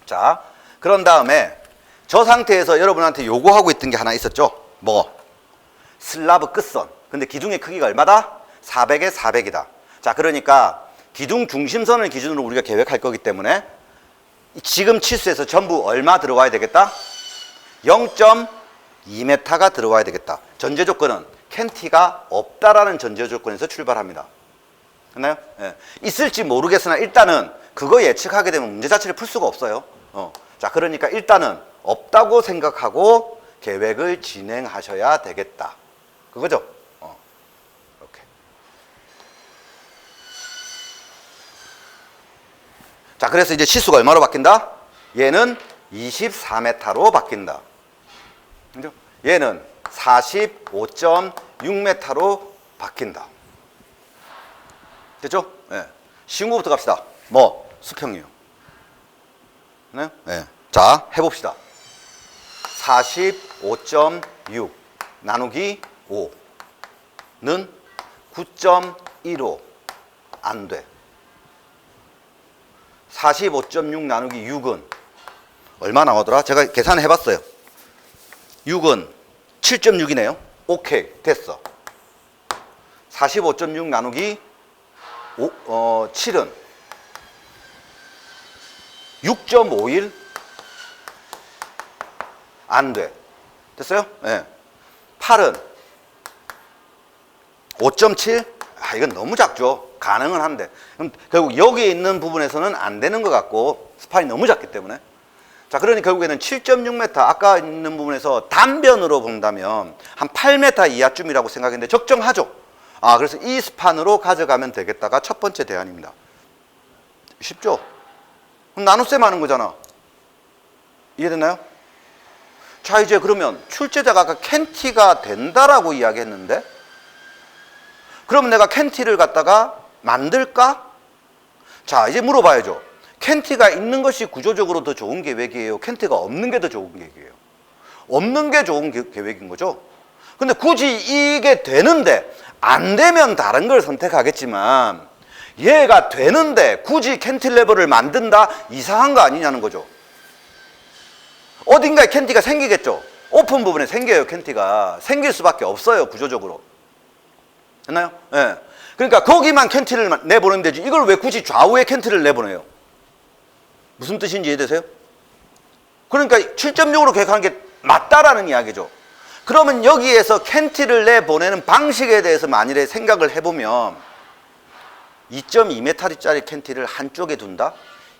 자, 그런 다음에 저 상태에서 여러분한테 요구하고 있던 게 하나 있었죠. 뭐? 슬라브 끝선. 근데 기둥의 크기가 얼마다? 400에 400이다. 자, 그러니까 기둥 중심선을 기준으로 우리가 계획할 거기 때문에 지금 치수에서 전부 얼마 들어와야 되겠다? 0.2m가 들어와야 되겠다. 전제 조건은 캔티가 없다라는 전제 조건에서 출발합니다. 됐나요? 예. 있을지 모르겠으나 일단은 그거 예측하게 되면 문제 자체를 풀 수가 없어요. 자, 그러니까 일단은 없다고 생각하고 계획을 진행하셔야 되겠다. 그거죠? 이렇게. 자, 그래서 이제 치수가 얼마로 바뀐다? 얘는 24m로 바뀐다. 그죠? 얘는 45.6m로 바뀐다. 됐죠? 네. 쉬운 거부터 갑시다. 뭐? 수평이요. 네? 네. 자, 해봅시다. 45.6 나누기 5는 9.15. 안 돼. 45.6 나누기 6은 얼마 나오더라? 제가 계산해 봤어요. 6은 7.6이네요. 오케이, 됐어. 45.6 나누기 7은 6.51? 안 돼. 됐어요? 네. 8은 5.7? 아, 이건 너무 작죠. 가능은 한데. 그럼 결국 여기에 있는 부분에서는 안 되는 것 같고, 스판이 너무 작기 때문에. 자, 그러니 결국에는 7.6m, 아까 있는 부분에서 단변으로 본다면 한 8m 이하쯤이라고 생각했는데 적정하죠. 아, 그래서 이 스판으로 가져가면 되겠다가 첫 번째 대안입니다. 쉽죠? 그럼 나눗셈 하는 거잖아. 이해됐나요? 자, 이제 그러면 출제자가 아까 캔티가 된다라고 이야기했는데, 그러면 내가 캔티를 갖다가 만들까? 자, 이제 물어봐야죠. 캔티가 있는 것이 구조적으로 더 좋은 계획이에요? 캔티가 없는 게 더 좋은 계획이에요? 없는 게 좋은 계획인 거죠. 근데 굳이 이게 되는데, 안 되면 다른 걸 선택하겠지만 얘가 되는데 굳이 캔틸레버를 만든다? 이상한 거 아니냐는 거죠. 어딘가에 캔티가 생기겠죠. 오픈 부분에 생겨요. 캔티가 생길 수밖에 없어요. 구조적으로. 됐나요? 예. 네. 그러니까 거기만 캔티를 내보내면 되지 이걸 왜 굳이 좌우에 캔티를 내보내요? 무슨 뜻인지 이해되세요? 그러니까 7.6으로 계획하는 게 맞다라는 이야기죠. 그러면 여기에서 캔티를 내보내는 방식에 대해서 만일에 생각을 해보면 2.2m짜리 캔티를 한쪽에 둔다,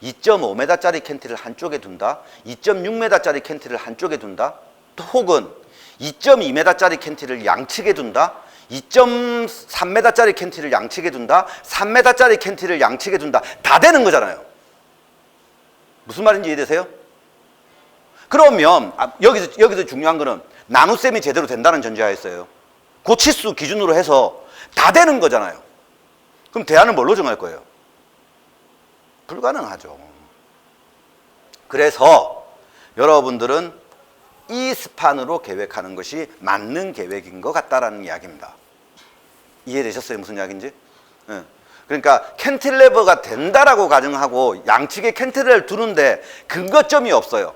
2.5m짜리 캔티를 한쪽에 둔다, 2.6m짜리 캔티를 한쪽에 둔다, 또 혹은 2.2m짜리 캔티를 양측에 둔다, 2.3m짜리 캔티를 양측에 둔다, 3m짜리 캔티를 양측에 둔다. 다 되는 거잖아요. 무슨 말인지 이해되세요? 그러면 여기서 중요한 거는 나눗셈이 제대로 된다는 전제하였어요. 그 치수 기준으로 해서 다 되는 거잖아요. 그럼 대안을 뭘로 정할 거예요? 불가능하죠. 그래서 여러분들은 이 스판으로 계획하는 것이 맞는 계획인 것 같다라는 이야기입니다. 이해되셨어요? 무슨 이야기인지? 네. 그러니까 캔틸레버가 된다라고 가정하고 양측에 캔틸레버를 두는데 근거점이 없어요.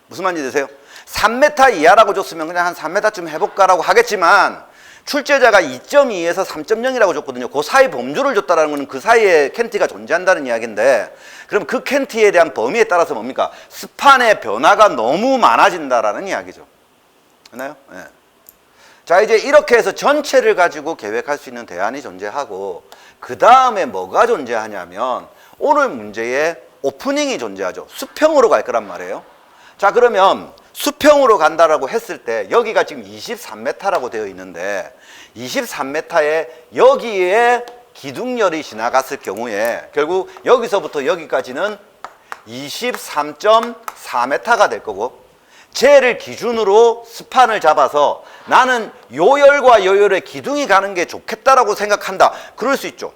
무슨 말인지 되세요? 3m 이하라고 줬으면 그냥 한 3m쯤 해볼까라고 하겠지만 출제자가 2.2에서 3.0이라고 줬거든요. 그 사이 범주를 줬다라는 것은 그 사이에 캔티가 존재한다는 이야기인데, 그럼 그 캔티에 대한 범위에 따라서 뭡니까? 스판의 변화가 너무 많아진다라는 이야기죠. 됐나요? 네. 자, 이제 이렇게 해서 전체를 가지고 계획할 수 있는 대안이 존재하고, 그 다음에 뭐가 존재하냐면 오늘 문제에 오프닝이 존재하죠. 수평으로 갈 거란 말이에요. 자, 그러면 수평으로 간다라고 했을 때 여기가 지금 23m라고 되어 있는데 23m에 여기에 기둥열이 지나갔을 경우에 결국 여기서부터 여기까지는 23.4m가 될 거고, 쟤를 기준으로 스판을 잡아서 나는 요 열과 요 열에 기둥이 가는 게 좋겠다라고 생각한다. 그럴 수 있죠.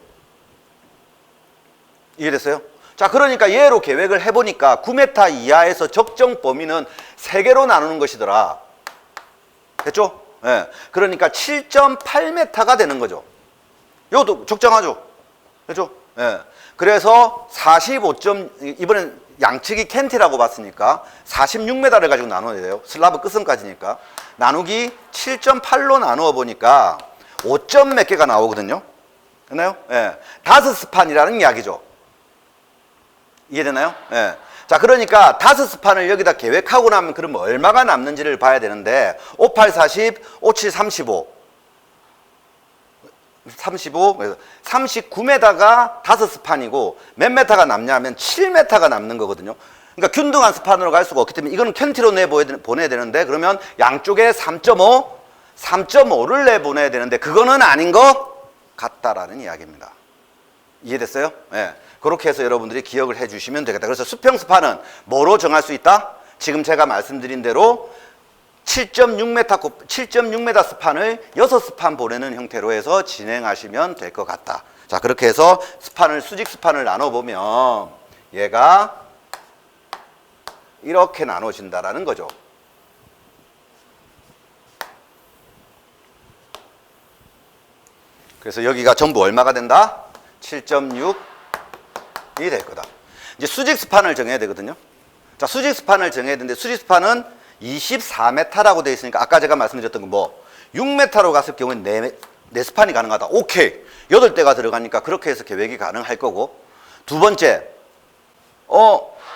이해됐어요? 자, 그러니까 얘로 계획을 해보니까 9m 이하에서 적정 범위는 3개로 나누는 것이더라. 됐죠? 예. 네. 그러니까 7.8m가 되는 거죠. 이것도 적정하죠. 됐죠? 예. 네. 그래서 45. 이번엔 양측이 켄티라고 봤으니까 46m를 가지고 나눠야 돼요. 슬라브 끝선까지니까. 나누기 7.8로 나누어 보니까 5점 몇 개가 나오거든요. 됐나요? 예. 5스판이라는 이야기죠. 이해되나요? 예. 자, 그러니까 5스판을 여기다 계획하고 나면 그럼 얼마가 남는지를 봐야 되는데 58, 40, 57, 35 그래서 39m가 5스판이고 몇 m가 남냐면 7m가 남는 거거든요. 그러니까 균등한 스판으로 갈 수가 없기 때문에 이거는 켄티로 내보내야 되는데 그러면 양쪽에 3.5, 3.5를 내보내야 되는데 그거는 아닌 것 같다라는 이야기입니다. 이해됐어요? 예. 그렇게 해서 여러분들이 기억을 해 주시면 되겠다. 그래서 수평 스판은 뭐로 정할 수 있다? 지금 제가 말씀드린 대로 7.6m 스판을 6스판 보내는 형태로 해서 진행하시면 될 것 같다. 자, 그렇게 해서 스판을, 수직 스판을 나눠보면 얘가 이렇게 나눠진다라는 거죠. 그래서 여기가 전부 얼마가 된다? 7.6이 될 거다. 이제 수직 스판을 정해야 되거든요. 자, 수직 스판을 정해야 되는데 수직 스판은 24m라고 되어 있으니까 아까 제가 말씀드렸던 거 뭐 6m로 갔을 경우에 4스판이 가능하다. 오케이. 8대가 들어가니까 그렇게 해서 계획이 가능할 거고. 두 번째,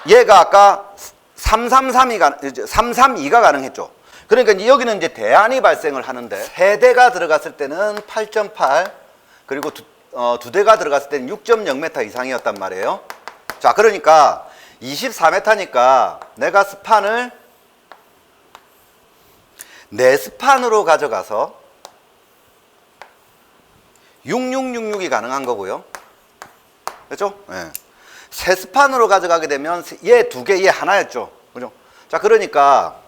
얘가 아까 332가 가능했죠. 그러니까 여기는 이제 대안이 발생을 하는데 3대가 들어갔을 때는 8.8 그리고 2대가 들어갔을 때는 6.0m 이상이었단 말이에요. 자, 그러니까 24m니까 내가 스판을 4스판으로 가져가서 6666이 가능한 거고요. 그렇죠? 네. 3스판으로 가져가게 되면 얘 2개, 얘 하나였죠. 그죠? 자, 그러니까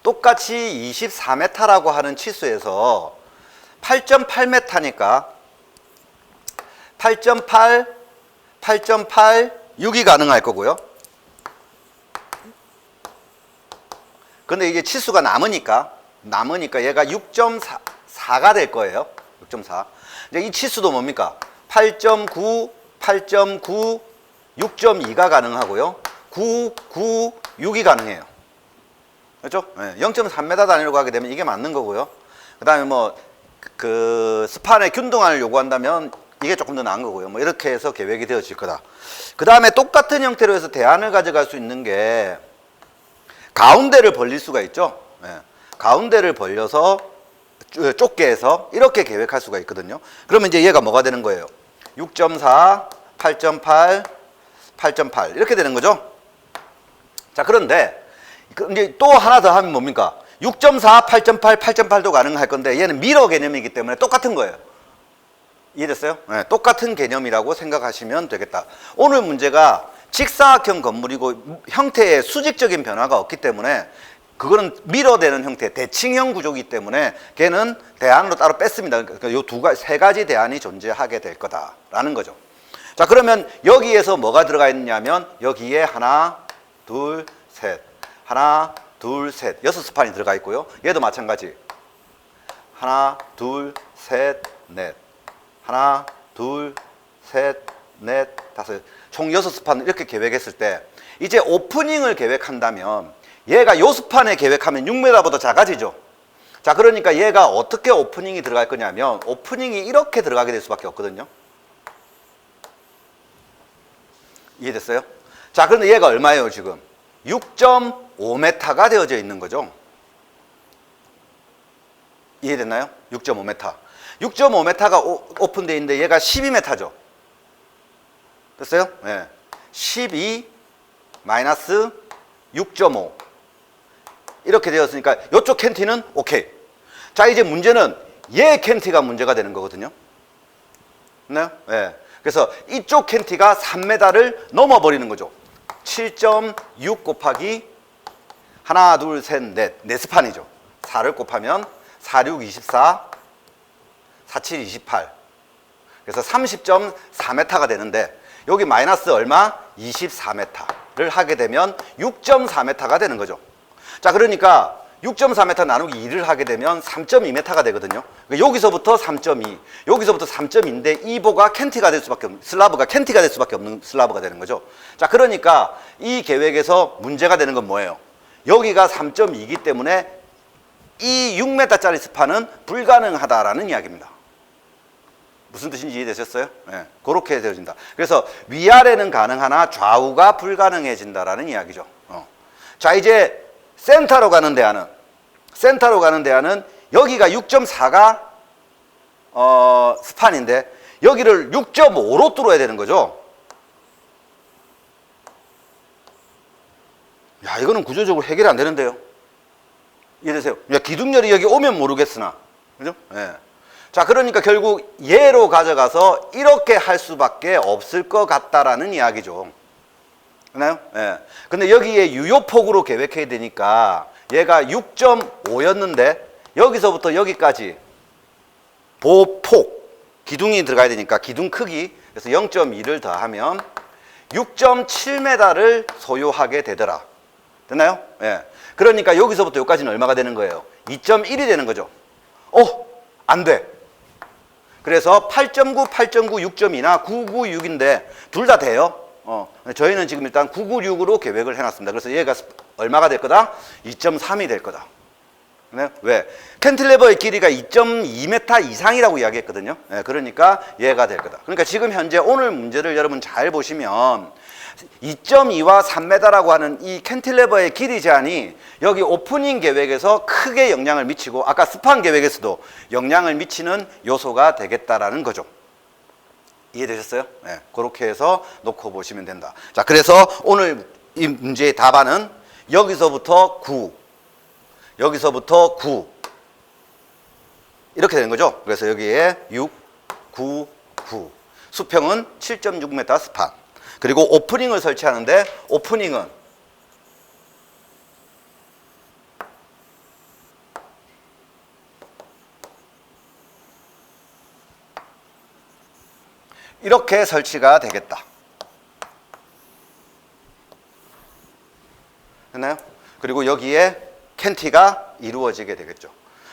똑같이 24m라고 하는 치수에서 8.8m니까 8.8, 8.8, 6이 가능할 거고요. 근데 이게 치수가 남으니까 얘가 6.4가 될 거예요. 6.4. 이제 이 치수도 뭡니까? 8.9, 8.9, 6.2가 가능하고요. 9, 9, 6이 가능해요. 그렇죠? 네, 0.3m 단위로 가게 되면 이게 맞는 거고요. 그 다음에 뭐, 스판의 균등함을 요구한다면 이게 조금 더 나은 거고요. 뭐, 이렇게 해서 계획이 되어질 거다. 그 다음에 똑같은 형태로 해서 대안을 가져갈 수 있는 게 가운데를 벌릴 수가 있죠. 네. 가운데를 벌려서 좁게 해서 이렇게 계획할 수가 있거든요. 그러면 이제 얘가 뭐가 되는 거예요? 6.4, 8.8, 8.8 이렇게 되는 거죠. 자, 그런데 이제 또 하나 더 하면 뭡니까? 6.4, 8.8, 8.8도 가능할 건데 얘는 미러 개념이기 때문에 똑같은 거예요. 이해됐어요? 네, 똑같은 개념이라고 생각하시면 되겠다. 오늘 문제가 직사각형 건물이고 형태에 수직적인 변화가 없기 때문에 그거는 미러되는 형태, 대칭형 구조이기 때문에 걔는 대안으로 따로 뺐습니다. 그러니까 세 가지 대안이 존재하게 될 거다라는 거죠. 자, 그러면 여기에서 뭐가 들어가 있냐면 여기에 하나, 둘, 셋, 하나, 둘, 셋, 6스판이 들어가 있고요. 얘도 마찬가지. 하나, 둘, 셋, 넷. 하나, 둘, 셋, 넷, 다섯. 총 6스판 이렇게 계획했을 때 이제 오프닝을 계획한다면 얘가 요 스판에 계획하면 6m보다 작아지죠. 자, 그러니까 얘가 어떻게 오프닝이 들어갈 거냐면 오프닝이 이렇게 들어가게 될 수밖에 없거든요. 이해됐어요? 자, 그런데 얘가 얼마예요 지금? 6.5m가 되어져 있는 거죠. 이해됐나요? 6.5m. 6.5m가 오픈되어 있는데 얘가 12m죠. 됐어요? 네. 12 마이너스 6.5 이렇게 되었으니까 이쪽 캔티는 오케이. 자, 이제 문제는 얘 캔티가 문제가 되는 거거든요. 네? 네. 그래서 이쪽 캔티가 3m를 넘어버리는 거죠. 7.6 곱하기 하나, 둘, 셋, 넷, 4스판이죠. 4를 곱하면 4, 6, 24, 4, 7, 28. 그래서 30.4m가 되는데 여기 마이너스 얼마? 24m를 하게 되면 6.4m가 되는 거죠. 자, 그러니까 6.4m 나누기 2를 하게 되면 3.2m가 되거든요. 그러니까 여기서부터 3.2, 여기서부터 3.2인데 이 보가 켄티가 될 수밖에 없는, 슬라브가 켄티가 될 수밖에 없는 슬라브가 되는 거죠. 자, 그러니까 이 계획에서 문제가 되는 건 뭐예요? 여기가 3.2이기 때문에 이 6m짜리 스판은 불가능하다라는 이야기입니다. 무슨 뜻인지 이해되셨어요? 네, 그렇게 되어진다. 그래서 위아래는 가능하나 좌우가 불가능해진다라는 이야기죠. 자, 이제 센터로 가는 대안은 여기가 6.4가 스판인데 여기를 6.5로 뚫어야 되는 거죠. 야, 이거는 구조적으로 해결이 안 되는데요. 이해되세요? 야, 기둥열이 여기 오면 모르겠으나, 그죠? 예. 자, 그러니까 결국 얘로 가져가서 이렇게 할 수밖에 없을 것 같다라는 이야기죠. 그나요? 예. 근데 여기에 유효폭으로 계획해야 되니까 얘가 6.5였는데 여기서부터 여기까지 보폭, 기둥이 들어가야 되니까 기둥 크기, 그래서 0.2를 더하면 6.7m를 소요하게 되더라. 됐나요? 예. 그러니까 여기서부터 여기까지는 얼마가 되는 거예요? 2.1이 되는 거죠. 안 돼. 그래서 8.9, 8.9, 6.2나 996인데 둘 다 돼요. 저희는 지금 일단 996으로 계획을 해놨습니다. 그래서 얘가 얼마가 될 거다? 2.3이 될 거다. 네? 왜? 캔틸레버의 길이가 2.2m 이상이라고 이야기했거든요. 네, 그러니까 얘가 될 거다. 그러니까 지금 현재 오늘 문제를 여러분 잘 보시면 2.2와 3m라고 하는 이 캔틸레버의 길이 제한이 여기 오프닝 계획에서 크게 영향을 미치고 아까 스판 계획에서도 영향을 미치는 요소가 되겠다라는 거죠. 이해되셨어요? 네, 그렇게 해서 놓고 보시면 된다. 자, 그래서 오늘 이 문제의 답안은 여기서부터 9, 여기서부터 9 이렇게 되는 거죠. 그래서 여기에 6, 9, 9 수평은 7.6m 스판. 그리고 오프닝을 설치하는데 오프닝은 이렇게 설치가 되겠다. 됐나요? 그리고 여기에 캔티가 이루어지게 되겠죠.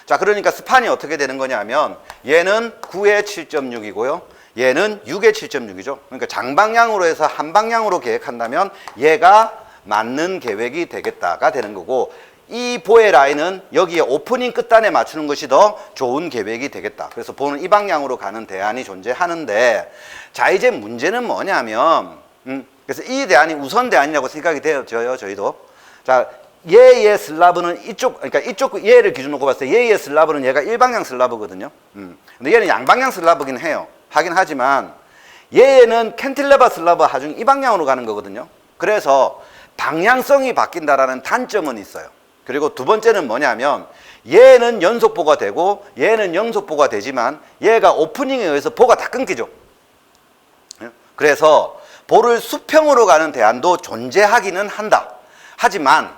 자, 그러니까 스판이 어떻게 되는 거냐면 얘는 9에 7.6이고요. 얘는 6에 7.6이죠. 그러니까 장방향으로 해서 한 방향으로 계획한다면 얘가 맞는 계획이 되겠다가 되는 거고 이 보의 라인은 여기에 오프닝 끝단에 맞추는 것이 더 좋은 계획이 되겠다. 그래서 보는 이 방향으로 가는 대안이 존재하는데 자, 이제 문제는 뭐냐면 그래서 이 대안이 우선 대안이라고 생각이 되어져요. 저희도. 자, 얘의 슬라브는 이쪽, 그러니까 이쪽 얘를 기준으로 봤을 때 얘의 슬라브는 얘가 일방향 슬라브거든요. 근데 얘는 양방향 슬라브긴 해요. 하긴 하지만 얘는 캔틸레버 슬라브 하중 이 방향으로 가는 거거든요. 그래서 방향성이 바뀐다라는 단점은 있어요. 그리고 두 번째는 뭐냐면 얘는 연속보가 되고 얘는 영속보가 되지만 얘가 오프닝에 의해서 보가 다 끊기죠. 그래서 볼을 수평으로 가는 대안도 존재하기는 한다. 하지만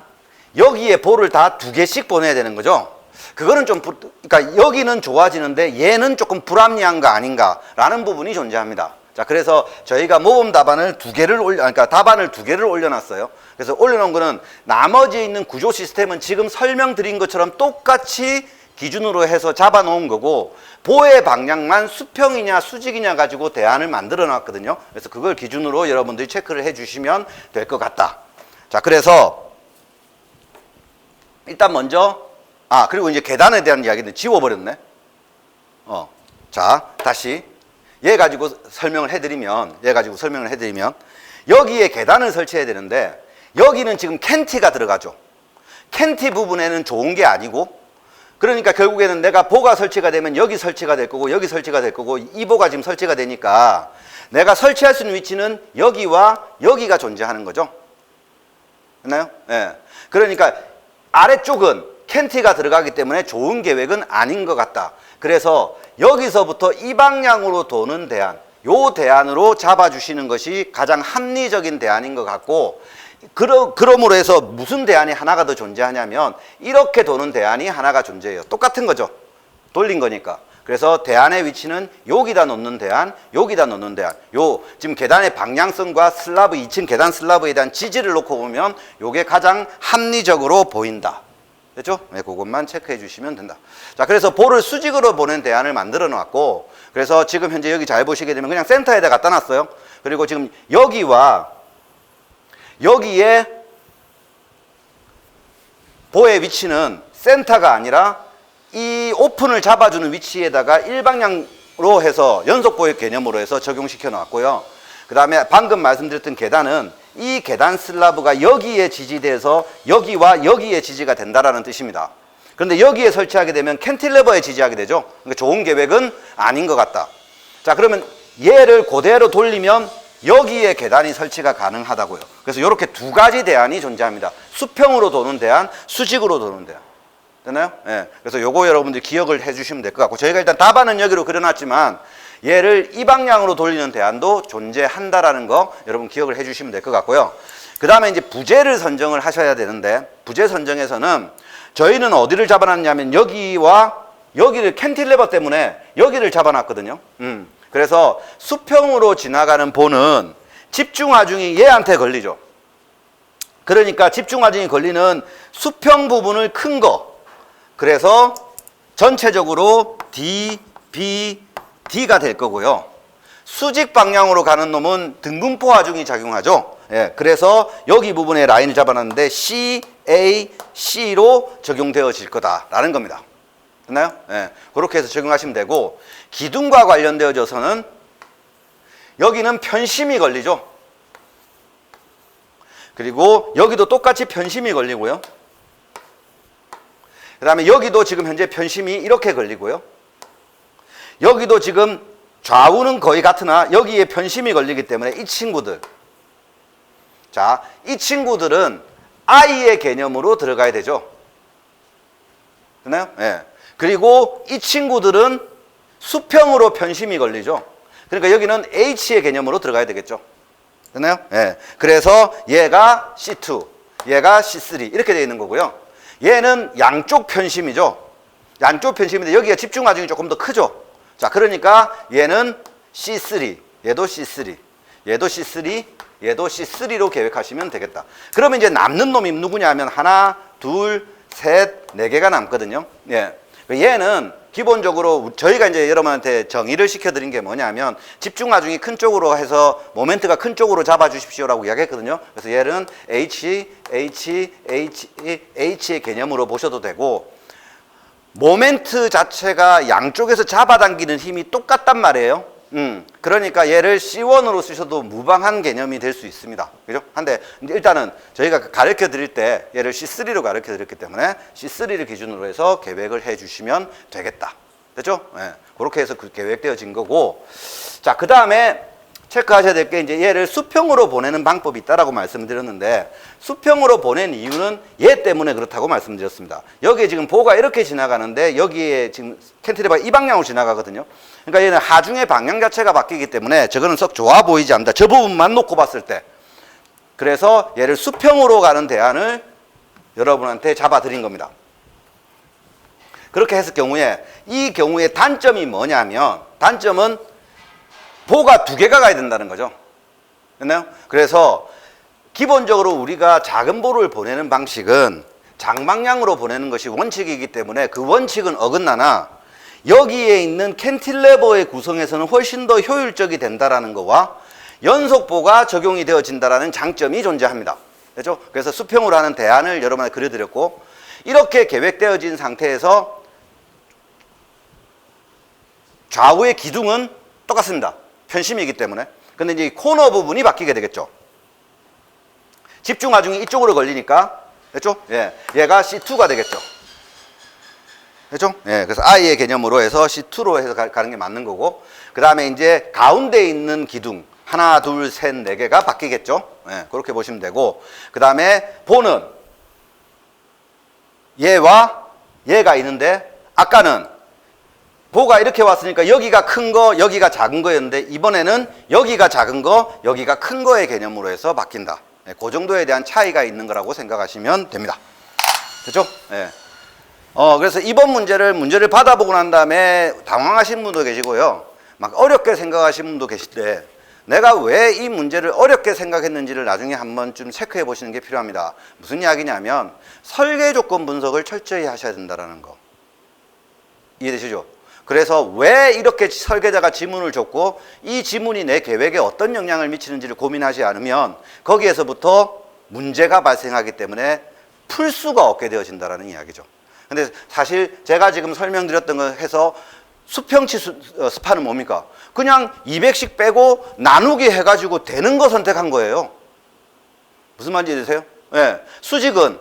여기에 볼을 다 두 개씩 보내야 되는 거죠. 그거는 좀, 그러니까 여기는 좋아지는데 얘는 조금 불합리한 거 아닌가라는 부분이 존재합니다. 자, 그래서 저희가 모범 답안을 그러니까 답안을 두 개를 올려놨어요. 그래서 올려놓은 거는 나머지 있는 구조 시스템은 지금 설명드린 것처럼 똑같이 기준으로 해서 잡아놓은 거고 보의 방향만 수평이냐 수직이냐 가지고 대안을 만들어 놨거든요. 그래서 그걸 기준으로 여러분들이 체크를 해 주시면 될 것 같다. 자, 그래서 일단 먼저 그리고 이제 계단에 대한 이야기는 지워버렸네. 자, 다시 얘 가지고 설명을 해드리면 여기에 계단을 설치해야 되는데 여기는 지금 캔티가 들어가죠. 캔티 부분에는 좋은 게 아니고 그러니까 결국에는 내가 보가 설치가 되면 여기 설치가 될 거고 여기 설치가 될 거고 이 보가 지금 설치가 되니까 내가 설치할 수 있는 위치는 여기와 여기가 존재하는 거죠. 됐나요? 예. 그러니까 아래쪽은 캔티가 들어가기 때문에 좋은 계획은 아닌 것 같다. 그래서 여기서부터 이 방향으로 도는 대안, 요 대안으로 잡아주시는 것이 가장 합리적인 대안인 것 같고 그러므로 해서 무슨 대안이 하나가 더 존재하냐면 이렇게 도는 대안이 하나가 존재해요. 똑같은 거죠. 돌린 거니까. 그래서 대안의 위치는 여기다 놓는 대안, 여기다 놓는 대안. 요 지금 계단의 방향성과 슬라브 2층 계단 슬라브에 대한 지지를 놓고 보면 요게 가장 합리적으로 보인다. 됐죠? 네, 그것만 체크해 주시면 된다. 자, 그래서 볼을 수직으로 보낸 대안을 만들어 놨고, 그래서 지금 현재 여기 잘 보시게 되면 그냥 센터에다 갖다 놨어요. 그리고 지금 여기와 여기에 보의 위치는 센터가 아니라 이 오픈을 잡아주는 위치에다가 일방향으로 해서 연속보의 개념으로 해서 적용시켜 놨고요. 그 다음에 방금 말씀드렸던 계단은 이 계단 슬라브가 여기에 지지돼서 여기와 여기에 지지가 된다라는 뜻입니다. 그런데 여기에 설치하게 되면 캔틸레버에 지지하게 되죠. 그러니까 좋은 계획은 아닌 것 같다. 자, 그러면 얘를 그대로 돌리면 여기에 계단이 설치가 가능하다고요. 그래서 이렇게 두 가지 대안이 존재합니다. 수평으로 도는 대안, 수직으로 도는 대안. 되나요? 예. 그래서 요거 여러분들 기억을 해주시면 될 것 같고, 저희가 일단 답안은 여기로 그려놨지만 얘를 이 방향으로 돌리는 대안도 존재한다라는 거 여러분 기억을 해주시면 될 것 같고요. 그 다음에 이제 부재를 선정을 하셔야 되는데, 부재 선정에서는 저희는 어디를 잡아놨냐면 여기와 여기를 캔틸레버 때문에 여기를 잡아놨거든요. 그래서 수평으로 지나가는 보는 집중하중이 얘한테 걸리죠. 그러니까 집중하중이 걸리는 수평 부분을 큰 거. 그래서 전체적으로 D, B, D가 될 거고요. 수직 방향으로 가는 놈은 등분포 하중이 작용하죠. 예, 그래서 여기 부분에 라인을 잡아놨는데 C, A, C로 적용되어질 거다라는 겁니다. 됐나요? 예, 그렇게 해서 적용하시면 되고, 기둥과 관련되어져서는 여기는 편심이 걸리죠. 그리고 여기도 똑같이 편심이 걸리고요. 그 다음에 여기도 지금 현재 편심이 이렇게 걸리고요. 여기도 지금 좌우는 거의 같으나 여기에 편심이 걸리기 때문에 이 친구들, 자, 이 친구들은 I의 개념으로 들어가야 되죠. 됐나요? 예. 그리고 이 친구들은 수평으로 편심이 걸리죠. 그러니까 여기는 H의 개념으로 들어가야 되겠죠. 됐나요? 예. 그래서 얘가 C2, 얘가 C3 이렇게 되어 있는 거고요. 얘는 양쪽 편심이죠. 양쪽 편심인데 여기가 집중 하중이 조금 더 크죠. 자, 그러니까 얘는 C3, 얘도 C3, 얘도 C3, 얘도 C3로 계획하시면 되겠다. 그러면 이제 남는 놈이 누구냐 하면 하나, 둘, 셋, 네 개가 남거든요. 예. 얘는 기본적으로 저희가 이제 여러분한테 정의를 시켜드린 게 뭐냐면 집중하중이 큰 쪽으로 해서 모멘트가 큰 쪽으로 잡아주십시오라고 이야기했거든요. 그래서 얘는 H의 개념으로 보셔도 되고, 모멘트 자체가 양쪽에서 잡아당기는 힘이 똑같단 말이에요. 그러니까 얘를 C1으로 쓰셔도 무방한 개념이 될 수 있습니다. 그죠? 한데 일단은 저희가 가르쳐 드릴 때 얘를 C3로 가르쳐 드렸기 때문에 C3를 기준으로 해서 계획을 해 주시면 되겠다. 됐죠? 예. 그렇게 해서 그 계획되어진 거고, 자, 그 다음에 체크하셔야 될 게 이제 얘를 수평으로 보내는 방법이 있다라고 말씀드렸는데, 수평으로 보낸 이유는 얘 때문에 그렇다고 말씀드렸습니다. 여기에 지금 보가 이렇게 지나가는데 여기에 지금 캔티레버가 이 방향으로 지나가거든요. 그러니까 얘는 하중의 방향 자체가 바뀌기 때문에 저거는 썩 좋아 보이지 않는다. 저 부분만 놓고 봤을 때. 그래서 얘를 수평으로 가는 대안을 여러분한테 잡아드린 겁니다. 그렇게 했을 경우에 이 경우에 단점이 뭐냐면, 단점은 보가 두 개가 가야 된다는 거죠. 됐나요? 그래서 기본적으로 우리가 작은 보를 보내는 방식은 장방향으로 보내는 것이 원칙이기 때문에 그 원칙은 어긋나나 여기에 있는 캔틸레버의 구성에서는 훨씬 더 효율적이 된다라는 거와 연속보가 적용이 되어진다라는 장점이 존재합니다. 됐죠? 그래서 수평으로 하는 대안을 여러분한테 그려드렸고, 이렇게 계획되어진 상태에서 좌우의 기둥은 똑같습니다. 편심이기 때문에. 근데 이제 코너 부분이 바뀌게 되겠죠. 집중 하중이 이쪽으로 걸리니까, 됐죠? 예. 얘가 C2가 되겠죠. 됐죠? 예. 그래서 I의 개념으로 해서 C2로 해서 가는 게 맞는 거고, 그 다음에 이제 가운데 있는 기둥, 하나, 둘, 셋, 네 개가 바뀌겠죠? 예. 그렇게 보시면 되고, 그 다음에 보는 얘와 얘가 있는데, 아까는 보가 이렇게 왔으니까 여기가 큰 거, 여기가 작은 거였는데, 이번에는 여기가 작은 거, 여기가 큰 거의 개념으로 해서 바뀐다. 예, 그 정도에 대한 차이가 있는 거라고 생각하시면 됩니다. 됐죠? 예. 그래서 이번 문제를 받아보고 난 다음에 당황하신 분도 계시고요. 막 어렵게 생각하시는 분도 계실 때, 내가 왜 이 문제를 어렵게 생각했는지를 나중에 한번 좀 체크해 보시는 게 필요합니다. 무슨 이야기냐면 설계 조건 분석을 철저히 하셔야 된다는 거. 이해되시죠? 그래서 왜 이렇게 설계자가 지문을 줬고 이 지문이 내 계획에 어떤 영향을 미치는지를 고민하지 않으면 거기에서부터 문제가 발생하기 때문에 풀 수가 없게 되어진다는 이야기죠. 근데 사실 제가 지금 설명드렸던 거 해서 수평치 스파는 뭡니까? 그냥 200씩 빼고 나누기 해가지고 되는 거 선택한 거예요. 무슨 말인지 이해되세요? 네. 수직은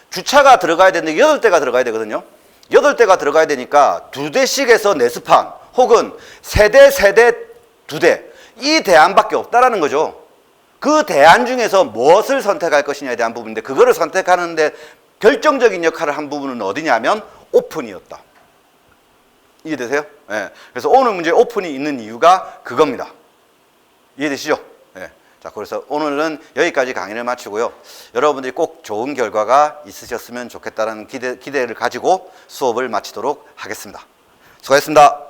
주차가 들어가야 되는데 8대가 들어가야 되거든요. 8대가 들어가야 되니까 2대씩에서 4스판 혹은 3대, 3대, 2대 이 대안밖에 없다라는 거죠. 그 대안 중에서 무엇을 선택할 것이냐에 대한 부분인데 그거를 선택하는데 결정적인 역할을 한 부분은 어디냐면 오픈이었다. 이해되세요? 네. 그래서 오늘 문제에 오픈이 있는 이유가 그겁니다. 이해되시죠? 네. 자, 그래서 오늘은 여기까지 강의를 마치고요. 여러분들이 꼭 좋은 결과가 있으셨으면 좋겠다는 기대를 가지고 수업을 마치도록 하겠습니다. 수고하셨습니다.